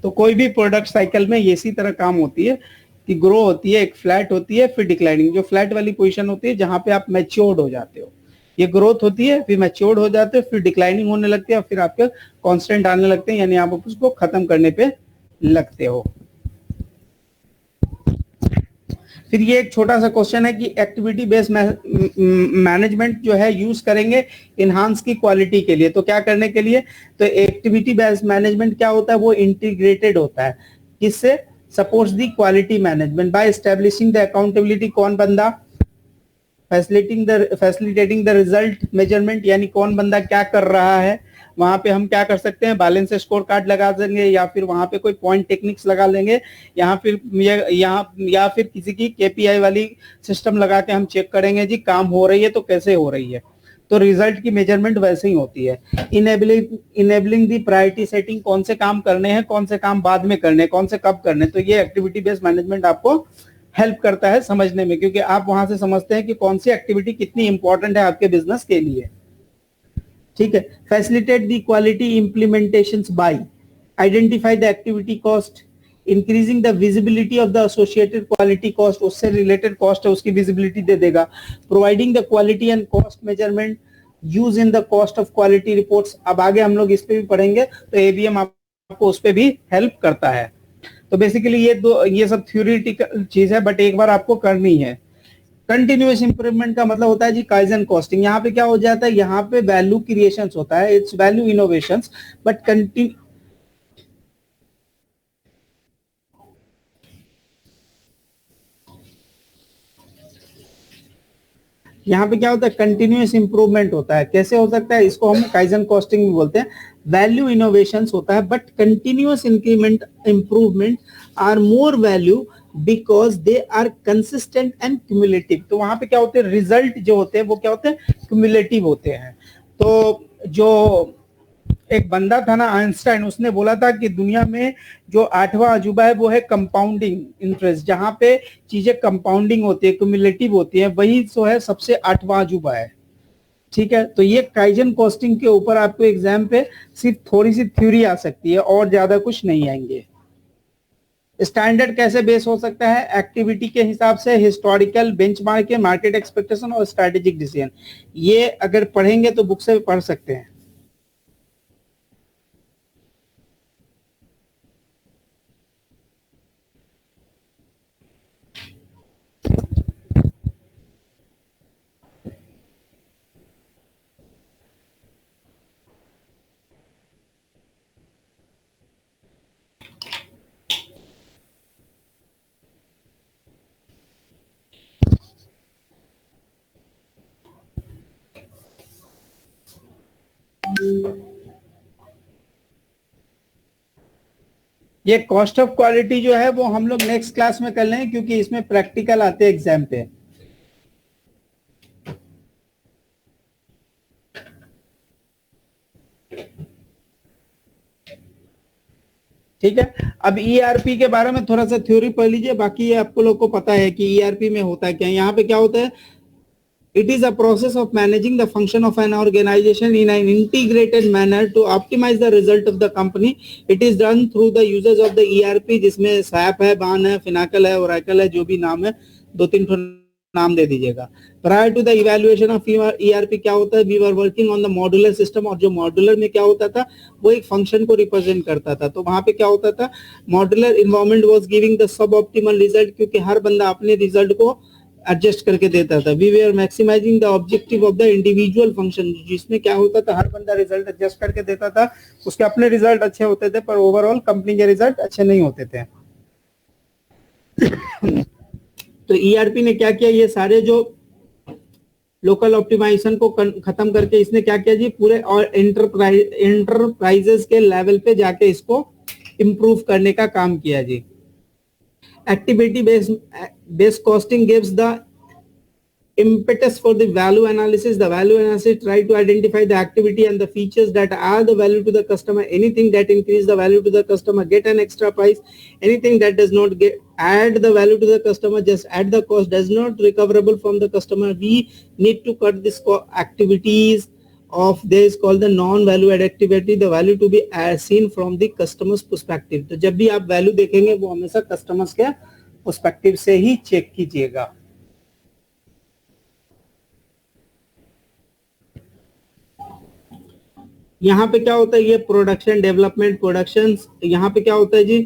तो कोई भी प्रोडक्ट साइकिल में ये इसी तरह काम होती है कि ग्रो होती है, एक फ्लैट होती है, फिर डिक्लाइनिंग। जो फ्लैट वाली पोजीशन होती है जहां पे आप मैच्योर्ड हो जाते हो, ये ग्रोथ होती है, फिर मैच्योर्ड हो जाते हो, फिर डिक्लाइनिंग होने लगती है और फिर आपके कांस्टेंट आने लगते हैं, यानी आप उसको खत्म करने पे लगते हो। फिर ये एक छोटा सा क्वेश्चन है कि एक्टिविटी बेस्ड मैनेजमेंट जो है यूज करेंगे इनहांस की क्वालिटी के लिए, तो क्या करने के लिए, तो एक्टिविटी बेस्ड मैनेजमेंट क्या होता है, वो इंटीग्रेटेड होता है, किससे, supports the quality management by establishing the accountability, कौन बंदा, फैसिलिटेटिंग द रिजल्ट मेजरमेंट, यानी कौन बंदा क्या कर रहा है, वहां पे हम क्या कर सकते हैं, बैलेंस स्कोर कार्ड लगा देंगे या फिर वहां पे कोई पॉइंट टेक्निक्स लगा लेंगे, या फिर किसी की केपीआई वाली सिस्टम लगा के हम चेक करेंगे जी काम हो रही है तो कैसे हो रही है। तो रिजल्ट की मेजरमेंट वैसे ही होती है। इनेबलिंग दी प्रायोरिटी सेटिंग, कौन से काम करने हैं, कौन से काम बाद में करने, कौन से कब करने, तो ये एक्टिविटी बेस्ड मैनेजमेंट आपको हेल्प करता है समझने में, क्योंकि आप वहां से समझते हैं कि कौन सी एक्टिविटी कितनी इंपॉर्टेंट है आपके बिजनेस के लिए। ठीक है। Facilitate the quality implementations by identify the activity cost, increasing the visibility of the associated quality cost, उससे रिलेटेड कॉस्ट है उसकी विजिबिलिटी दे देगा। Providing the quality and cost measurement use in the cost of quality reports. अब आगे हम लोग इस पे भी पढ़ेंगे, तो एबीएम आपको उस पे भी हेल्प करता है। तो बेसिकली ये सब थ्योरेटिकल चीज है, बट एक बार आपको करनी है। कंटिन्यूअस इंप्रूवमेंट का मतलब होता है जी काइजन कॉस्टिंग। यहाँ पे क्या हो जाता है, यहाँ पे वैल्यू क्रिएशन होता है, इट्स वैल्यू इनोवेशंस, बट यहाँ पे क्या होता है, कंटिन्यूअस इंप्रूवमेंट होता है। कैसे हो सकता है, इसको हम काइजन कॉस्टिंग भी बोलते हैं। वैल्यू इनोवेशंस होता है, but continuous increment improvement are more value because they are consistent and cumulative. तो वहां पे क्या होते हैं, रिजल्ट जो होते हैं वो क्या होते हैं, क्यूमुलेटिव होते हैं। तो जो एक बंदा था ना आइंस्टाइन, उसने बोला था कि दुनिया में जो 8वां अजूबा है वो है कंपाउंडिंग इंटरेस्ट। जहां पे चीजें कंपाउंडिंग होती है, क्यूमुलेटिव होती है, वही जो है सबसे 8वां अजूबा है। ठीक है। तो ये काइजन कॉस्टिंग के ऊपर आपको एग्जाम पे सिर्फ थोड़ी सी थ्योरी आ सकती है और ज्यादा कुछ नहीं आएंगे। स्टैंडर्ड कैसे बेस हो सकता है, एक्टिविटी के हिसाब से, हिस्टोरिकल, बेंचमार्क, मार्केट एक्सपेक्टेशन और स्ट्रेटेजिक डिसीजन। ये अगर पढ़ेंगे तो बुक से पढ़ सकते हैं। ये कॉस्ट ऑफ क्वालिटी जो है वो हम लोग नेक्स्ट क्लास में कर लेंगे, क्योंकि इसमें प्रैक्टिकल आते हैं एग्जाम पे। ठीक है। अब ईआरपी के बारे में थोड़ा सा थ्योरी पढ़ लीजिए, बाकी ये आपको लोग को पता है कि ईआरपी में होता है क्या। यहाँ पे क्या होता है, it is a process of managing the function of an organization in an integrated manner to optimize the result of the company. It is done through the usage of the ERP, जिसमें SAP है, बान है, फिनाकल है, Oracle है, जो भी नाम है, 2-3 नाम दे दीजिएगा। Prior to the evaluation of ERP क्या होता है, we were working on the modular system, और जो मॉड्यूलर में क्या होता था वो एक फंक्शन को रिप्रेजेंट करता था। तो वहां पे क्या होता था, modular environment was giving the sub optimal result, क्योंकि हर बंदा अपने रिजल्ट को एडजस्ट करके देता था। We were maximising the objective of the individual function, जिसमें क्या होता था, हर बंदा रिजल्ट एडजस्ट करके देता था, उसके अपने रिजल्ट अच्छे होते थे, पर ओवरऑल कंपनी के रिजल्ट अच्छे नहीं होते थे। तो ईआरपी ने क्या किया, ये सारे जो लोकल ऑप्टिमाइजेशन को खत्म करके इसने क्या किया जी, पूरे और एंटरप्राइजेस के लेवल पे जाके इसको इम्प्रूव करने का काम किया जी। Activity based costing gives the impetus for the value analysis. The value analysis try to identify the activity and the features that add the value to the customer. Anything that increase the value to the customer get an extra price. Anything that does not add the value to the customer, just add the cost, does not recoverable from the customer. We need to cut this activities of this called the non-value add activity, the value to be seen from the customer's perspective. तो जब भी आप value देखेंगे वो हमेशा customers के perspective से ही check कीजिएगा। यहाँ पे क्या होता है, ये प्रोडक्शन डेवलपमेंट, प्रोडक्शन, यहाँ पे क्या होता है जी,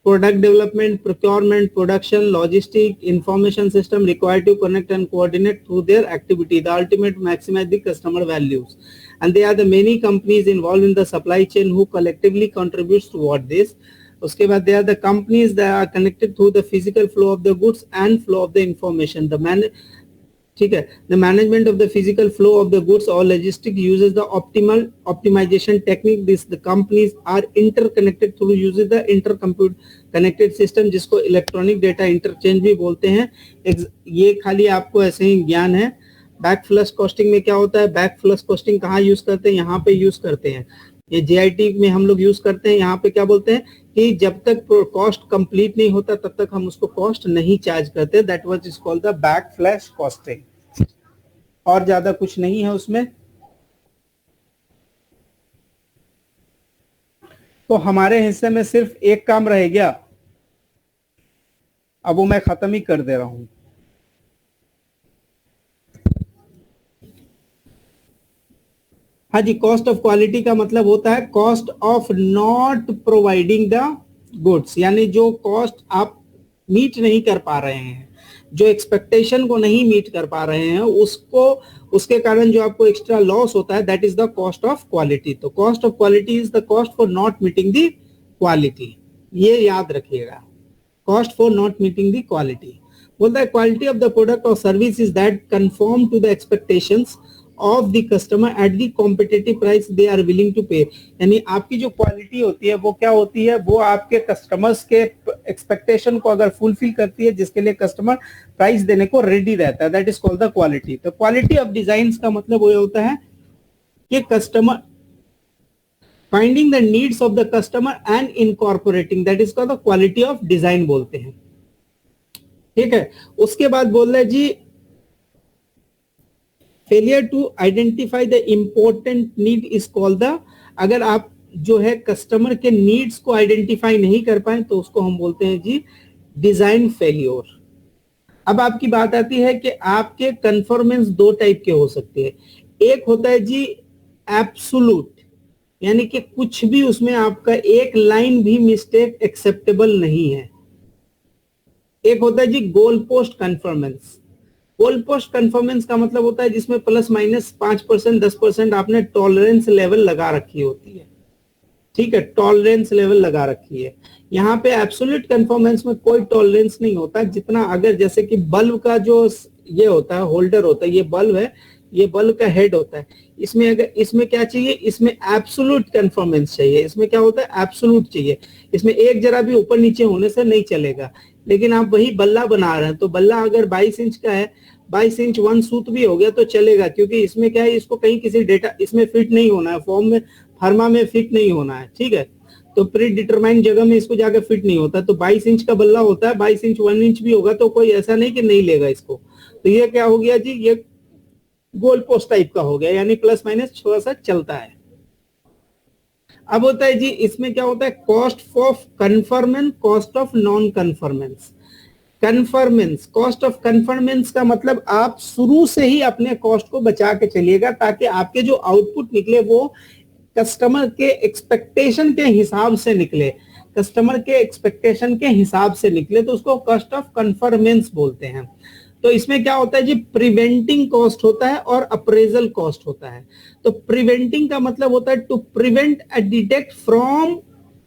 product development, procurement, production, logistic, information system required to connect and coordinate through their activity. The ultimate maximize the customer values, and there are the many companies involved in the supply chain who collectively contributes toward this. उसके बाद there are the companies that are connected through the physical flow of the goods and flow of the information. ठीक है, the management of the physical flow of the goods or logistic uses the optimal optimization technique. The companies are interconnected through uses the interconnected system, जिसको electronic data interchange भी बोलते हैं। ये खाली आपको ऐसे ही ज्ञान है। बैक फ्लश कॉस्टिंग में क्या होता है, बैक फ्लश कॉस्टिंग कहाँ यूज करते हैं, यहाँ पे यूज करते हैं। ये JIT में हम लोग यूज करते हैं। यहाँ पे क्या बोलते हैं कि जब तक कॉस्ट कंप्लीट नहीं होता तब तक हम उसको कॉस्ट नहीं चार्ज करते। That was is called the back flash costing. और ज्यादा कुछ नहीं है उसमें। तो हमारे हिस्से में सिर्फ एक काम रह गया, अब वो मैं खत्म ही कर दे रहा हूं। हाँ जी, कॉस्ट ऑफ क्वालिटी का मतलब होता है cost of not providing the goods, यानी जो कॉस्ट आप मीट नहीं कर पा रहे हैं, जो एक्सपेक्टेशन को नहीं मीट कर पा रहे हैं, उसको उसके कारण जो आपको एक्स्ट्रा लॉस होता है, that is the cost of quality. तो cost of quality is the cost for not meeting the quality. ये याद रखिएगा, cost for not meeting the quality. बोलता है क्वालिटी ऑफ द प्रोडक्ट और service is that conform to the expectations of the customer at the competitive price they are willing to pay. यानी आपकी जो quality होती है वो क्या होती है, वो आपके कस्टमर्स के एक्सपेक्टेशन को अगर फुलफिल करती है, जिसके लिए कस्टमर प्राइस देने को रेडी रहता है, that is called the quality. तो क्वालिटी ऑफ डिजाइन का मतलब वो होता है कि customer finding the needs of the customer and incorporating, that is called the quality of design बोलते हैं। ठीक है, उसके बाद बोल रहे जी failure to identify the important need is called the, अगर आप जो है कस्टमर के नीड्स को आइडेंटिफाई नहीं कर पाए तो उसको हम बोलते हैं जी डिजाइन फेलियर। अब आपकी बात आती है कि आपके कन्फर्मेंस दो टाइप के हो सकते हैं। एक होता है जी एब्सोल्यूट, यानी कि कुछ भी उसमें आपका एक लाइन भी मिस्टेक एक्सेप्टेबल नहीं है। एक होता है जी goal post conformance. Goal post conformance का मतलब होता है जिसमें प्लस माइनस 5% 10% आपने टॉलरेंस लेवल लगा रखी होती है। ठीक है, टॉलरेंस लेवल लगा रखी है। यहाँ पे एब्सोल्यूट कन्फर्मेंस में कोई टॉलरेंस नहीं होता, जितना अगर जैसे कि बल्ब का जो ये होता है होल्डर होता है, ये बल्ब है, ये बल्ब का हेड होता है, इसमें अगर इसमें क्या चाहिए, इसमें एब्सोल्यूट कन्फर्मेंस चाहिए। इसमें क्या होता है, एब्सोल्यूट चाहिए। इसमें एक जरा भी ऊपर नीचे होने से नहीं चलेगा। लेकिन आप वही बल्ला बना रहे हैं तो बल्ला अगर 22 इंच का है, 22 इंच 1 सूत भी हो गया तो चलेगा, क्योंकि इसमें क्या है, इसको कहीं किसी डेटा इसमें फिट नहीं होना है, फॉर्म में फर्मा में फिट नहीं होना है। ठीक है, तो प्री डिटरमाइंड जगह में इसको जाकर फिट नहीं होता। तो 22 इंच का बल्ला होता है, 22 इंच 1 इंच भी होगा तो कोई ऐसा नहीं कि नहीं लेगा इसको। तो ये क्या हो गया जी, ये गोल पोस्ट टाइप का हो गया, यानी प्लस माइनस थोड़ा सा चलता है। अब होता है जी इसमें क्या होता है, cost of conformance, cost of non conformance. Conformance, cost of conformance का मतलब आप शुरू से ही अपने कॉस्ट को बचा के चलिएगा, ताकि आपके जो आउटपुट निकले वो कस्टमर के एक्सपेक्टेशन के हिसाब से निकले, कस्टमर के एक्सपेक्टेशन के हिसाब से निकले, तो उसको कॉस्ट ऑफ कन्फर्मेंस बोलते हैं। तो इसमें क्या होता है जी, प्रिवेंटिंग कॉस्ट होता है और अप्रेजल कॉस्ट होता है। तो प्रिवेंटिंग का मतलब होता है to prevent a detect from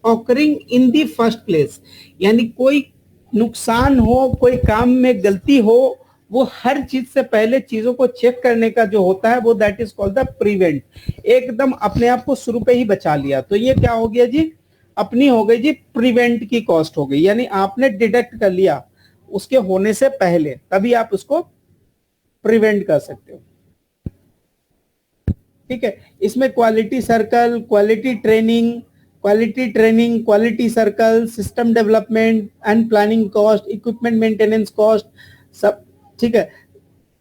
occurring in the first place, यानी कोई नुकसान हो, कोई काम में गलती हो, वो हर चीज से पहले चीजों को चेक करने का जो होता है वो that is called the prevent. एकदम अपने आप को शुरू पे ही बचा लिया, तो ये क्या हो गया जी, अपनी हो गई जी प्रिवेंट की कॉस्ट हो गई, यानी आपने डिटेक्ट कर लिया उसके होने से पहले, तभी आप उसको प्रिवेंट कर सकते हो। ठीक है, इसमें quality circle, quality training, quality circle, system development and planning cost, equipment maintenance cost सब। ठीक है,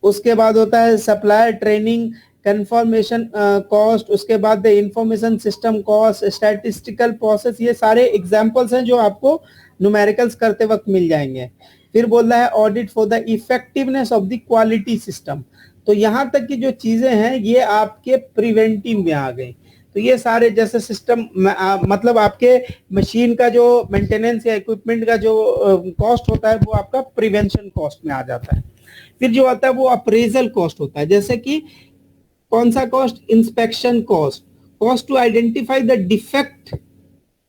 उसके बाद होता है सप्लायर ट्रेनिंग, कंफर्मेशन कॉस्ट, उसके बाद information system cost, statistical process. ये सारे एग्जांपल्स हैं जो आपको न्यूमेरिकल्स करते वक्त मिल जाएंगे। फिर बोल रहा है audit for the effectiveness of the quality system. तो यहां तक की जो चीजें हैं ये आपके प्रिवेंटिव में आ गई। तो ये सारे जैसे सिस्टम मतलब आपके मशीन का जो मेंटेनेंस या इक्विपमेंट का जो कॉस्ट होता है वो आपका प्रिवेंशन कॉस्ट में आ जाता है। फिर जो आता है वो अप्रेजल कॉस्ट होता है, जैसे कि कौन सा cost, inspection cost, cost to identify the defect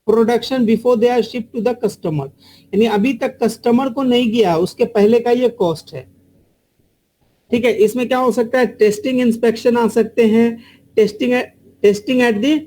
production before they are ship to the customer, यानी अभी तक कस्टमर को नहीं गया उसके पहले का ये कॉस्ट है। ठीक है, इसमें क्या हो सकता है, टेस्टिंग इंस्पेक्शन आ सकते हैं, testing at the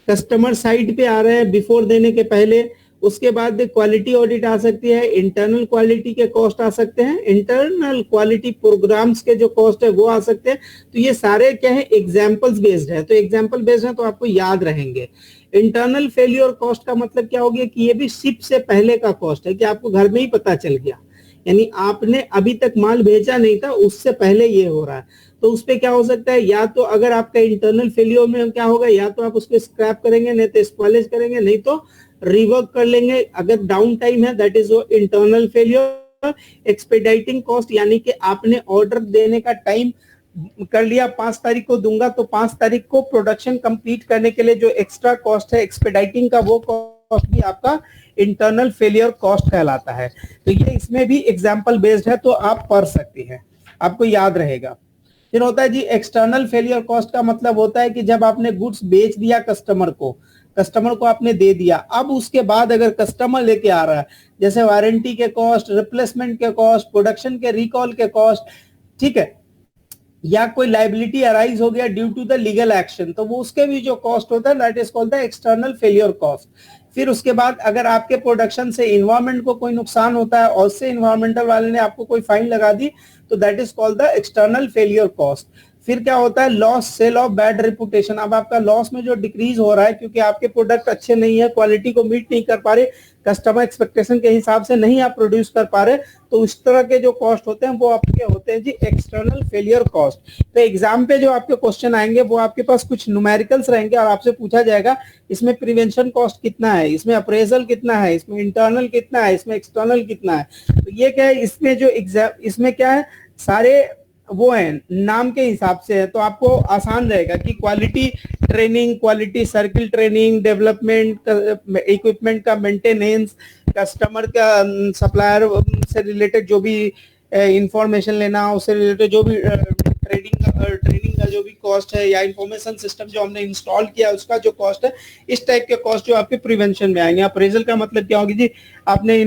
customer site पे आ रहे हैं बिफोर देने के पहले। उसके बाद क्वालिटी ऑडिट आ सकती है, इंटरनल क्वालिटी के कॉस्ट आ सकते हैं, इंटरनल क्वालिटी प्रोग्राम्स के जो कॉस्ट है वो आ सकते हैं। तो ये सारे क्या है, एग्जाम्पल्स बेस्ड है, तो एग्जाम्पल बेस्ड है तो आपको याद रहेंगे। इंटरनल फेल्योर कॉस्ट का मतलब क्या हो गया कि ये भी शिप से पहले का कॉस्ट है, कि आपको घर में ही पता चल गया, यानी आपने अभी तक माल भेजा नहीं था, उससे पहले ये हो रहा है। तो उस पे क्या हो सकता है, या तो अगर आपका इंटरनल फेल्योर में क्या होगा, या तो आप उसको स्क्रैप करेंगे, नहीं तो स्पॉइलेज करेंगे, नहीं तो रिवर्क कर लेंगे। अगर डाउन टाइम है दैट इज वो इंटरनल फेल्योर। एक्सपेडाइटिंग कॉस्ट यानी कि आपने ऑर्डर देने का टाइम कर लिया, 5 तारीख को दूंगा, तो 5 तारीख को प्रोडक्शन कंप्लीट करने के लिए जो एक्स्ट्रा कॉस्ट है एक्सपेडाइटिंग का, वो कॉस्ट भी आपका इंटरनल फेलियर कॉस्ट कहलाता है। तो ये इसमें भी एग्जाम्पल बेस्ड है, तो आप पढ़ सकते हैं, आपको याद रहेगा। फिर होता है जी एक्सटर्नल फेलियर कॉस्ट का मतलब होता है कि जब आपने गुड्स बेच दिया कस्टमर को आपने दे दिया, अब उसके बाद अगर कस्टमर लेके आ रहा है, जैसे वारंटी के कॉस्ट, रिप्लेसमेंट के कॉस्ट, प्रोडक्शन के रिकॉल के कॉस्ट, ठीक है, या कोई लाइबिलिटी अराइज हो गया due to the legal action, तो वो उसके भी जो कॉस्ट होता है that is called the external failure cost. फिर उसके बाद अगर आपके प्रोडक्शन से इन्वायरमेंट को कोई नुकसान होता है और से इन्वायरमेंटल वाले ने आपको कोई फाइन लगा दी, तो that is called the external failure cost. फिर क्या होता है, loss sale of bad reputation. अब आपका लॉस में जो डिक्रीज हो रहा है क्योंकि आपके प्रोडक्ट अच्छे नहीं है, क्वालिटी को मीट नहीं कर पा रहे, कस्टमर एक्सपेक्टेशन के हिसाब से नहीं आप प्रोड्यूस कर पा रहे, तो इस तरह के जो कॉस्ट होते हैं वो आपके होते हैं जी एक्सटर्नल फेलियर कॉस्ट। तो एग्जाम पे जो आपके क्वेश्चन आएंगे वो आपके पास कुछ न्यूमेरिकल्स रहेंगे और आपसे पूछा जाएगा इसमें प्रिवेंशन कॉस्ट कितना है, इसमें अप्रेजल कितना है, इसमें इंटरनल कितना है, इसमें एक्सटर्नल कितना है। तो ये क्या है, इसमें जो एग्जाम इसमें क्या है, सारे वो है नाम के हिसाब से है, तो आपको आसान रहेगा कि quality training, quality circle training, development, equipment का मेंटेनेंस, कस्टमर का सप्लायर से रिलेटेड जो भी इंफॉर्मेशन लेना, उससे रिलेटेड जो भी ट्रेनिंग का जो भी कॉस्ट है, या इंफॉर्मेशन सिस्टम जो हमने इंस्टॉल किया उसका जो कॉस्ट है, इस टाइप के कॉस्ट जो आपके प्रिवेंशन में आएंगे। अप्रेजल का मतलब क्या होगी जी, आपने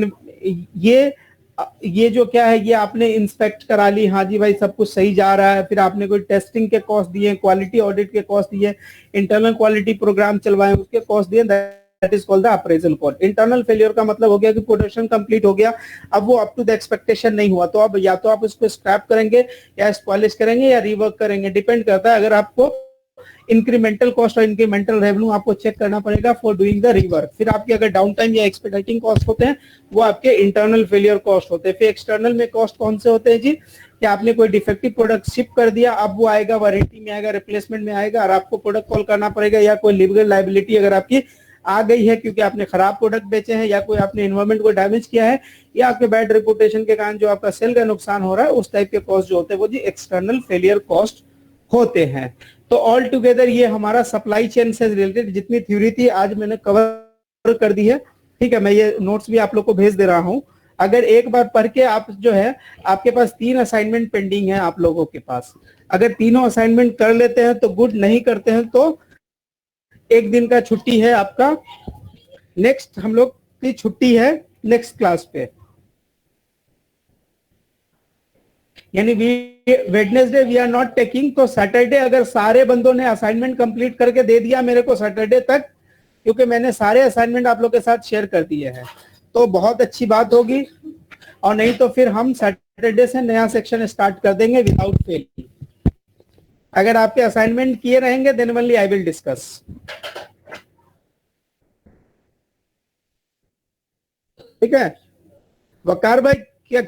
ये जो क्या है, ये आपने इंस्पेक्ट करा ली, हाँ जी भाई सब कुछ सही जा रहा है, फिर आपने कोई टेस्टिंग के कॉस्ट दिए, क्वालिटी ऑडिट के कॉस्ट दिए, इंटरनल क्वालिटी प्रोग्राम चलवाए उसके कॉस्ट दिए, that is called the appraisal cost. Internal failure का मतलब हो गया कि प्रोडक्शन कंप्लीट हो गया, अब वो अप टू द एक्सपेक्टेशन नहीं हुआ, तो अब या तो आप उसको स्क्रैप करेंगे या स्पॉलिश करेंगे या रिवर्क करेंगे, डिपेंड करता है। अगर आपको इंक्रीमेंटल कॉस्ट और इंक्रीमेंटल रेवेन्यू आपको चेक करना पड़ेगा फॉर डूइंग द रिवर्क। फिर आपके अगर डाउन टाइम या एक्सपेडाइटिंग कॉस्ट होते हैं वो आपके इंटरनल फेलियर कॉस्ट होते हैं। फिर एक्सटर्नल में कॉस्ट कौन से होते हैं जी, कि आपने कोई डिफेक्टिव प्रोडक्ट शिप कर दिया, अब वो आएगा वारंटी में आएगा, रिप्लेसमेंट में आएगा, और आपको प्रोडक्ट कॉल करना पड़ेगा, या कोई लीगल लायबिलिटी अगर आपकी आ गई है क्योंकि आपने खराब प्रोडक्ट बेचे हैं, या कोई आपने एनवायरमेंट को डैमेज किया है, या आपके बैड रेपुटेशन के कारण जो आपका सेल का नुकसान हो रहा है, उस टाइप के कॉस्ट जो होते हैं वो जी एक्सटर्नल फेलियर कॉस्ट होते हैं। तो ऑल टुगेदर ये हमारा सप्लाई चेन से रिलेटेड जितनी थ्योरी थी आज मैंने कवर कर दी है, ठीक है। मैं ये नोट्स भी आप लोग को भेज दे रहा हूं, अगर एक बार पढ़ के आप जो है, आपके पास 3 असाइनमेंट पेंडिंग है आप लोगों के पास, अगर तीनों असाइनमेंट कर लेते हैं तो गुड, नहीं करते हैं तो 1 दिन का छुट्टी है आपका। नेक्स्ट हम लोग की छुट्टी है नेक्स्ट क्लास पे, यानी Wednesday we are not taking. तो सैटरडे अगर सारे बंदों ने असाइनमेंट कंप्लीट करके दे दिया मेरे को सैटरडे तक, क्योंकि मैंने सारे असाइनमेंट आप लोग के साथ शेयर कर दिए हैं, तो बहुत अच्छी बात होगी, और नहीं तो फिर हम सैटरडे से नया सेक्शन स्टार्ट कर देंगे विदाउट फेल। अगर आपके असाइनमेंट किए रहेंगे then only I will discuss. ठीक है वकार भाई, क्या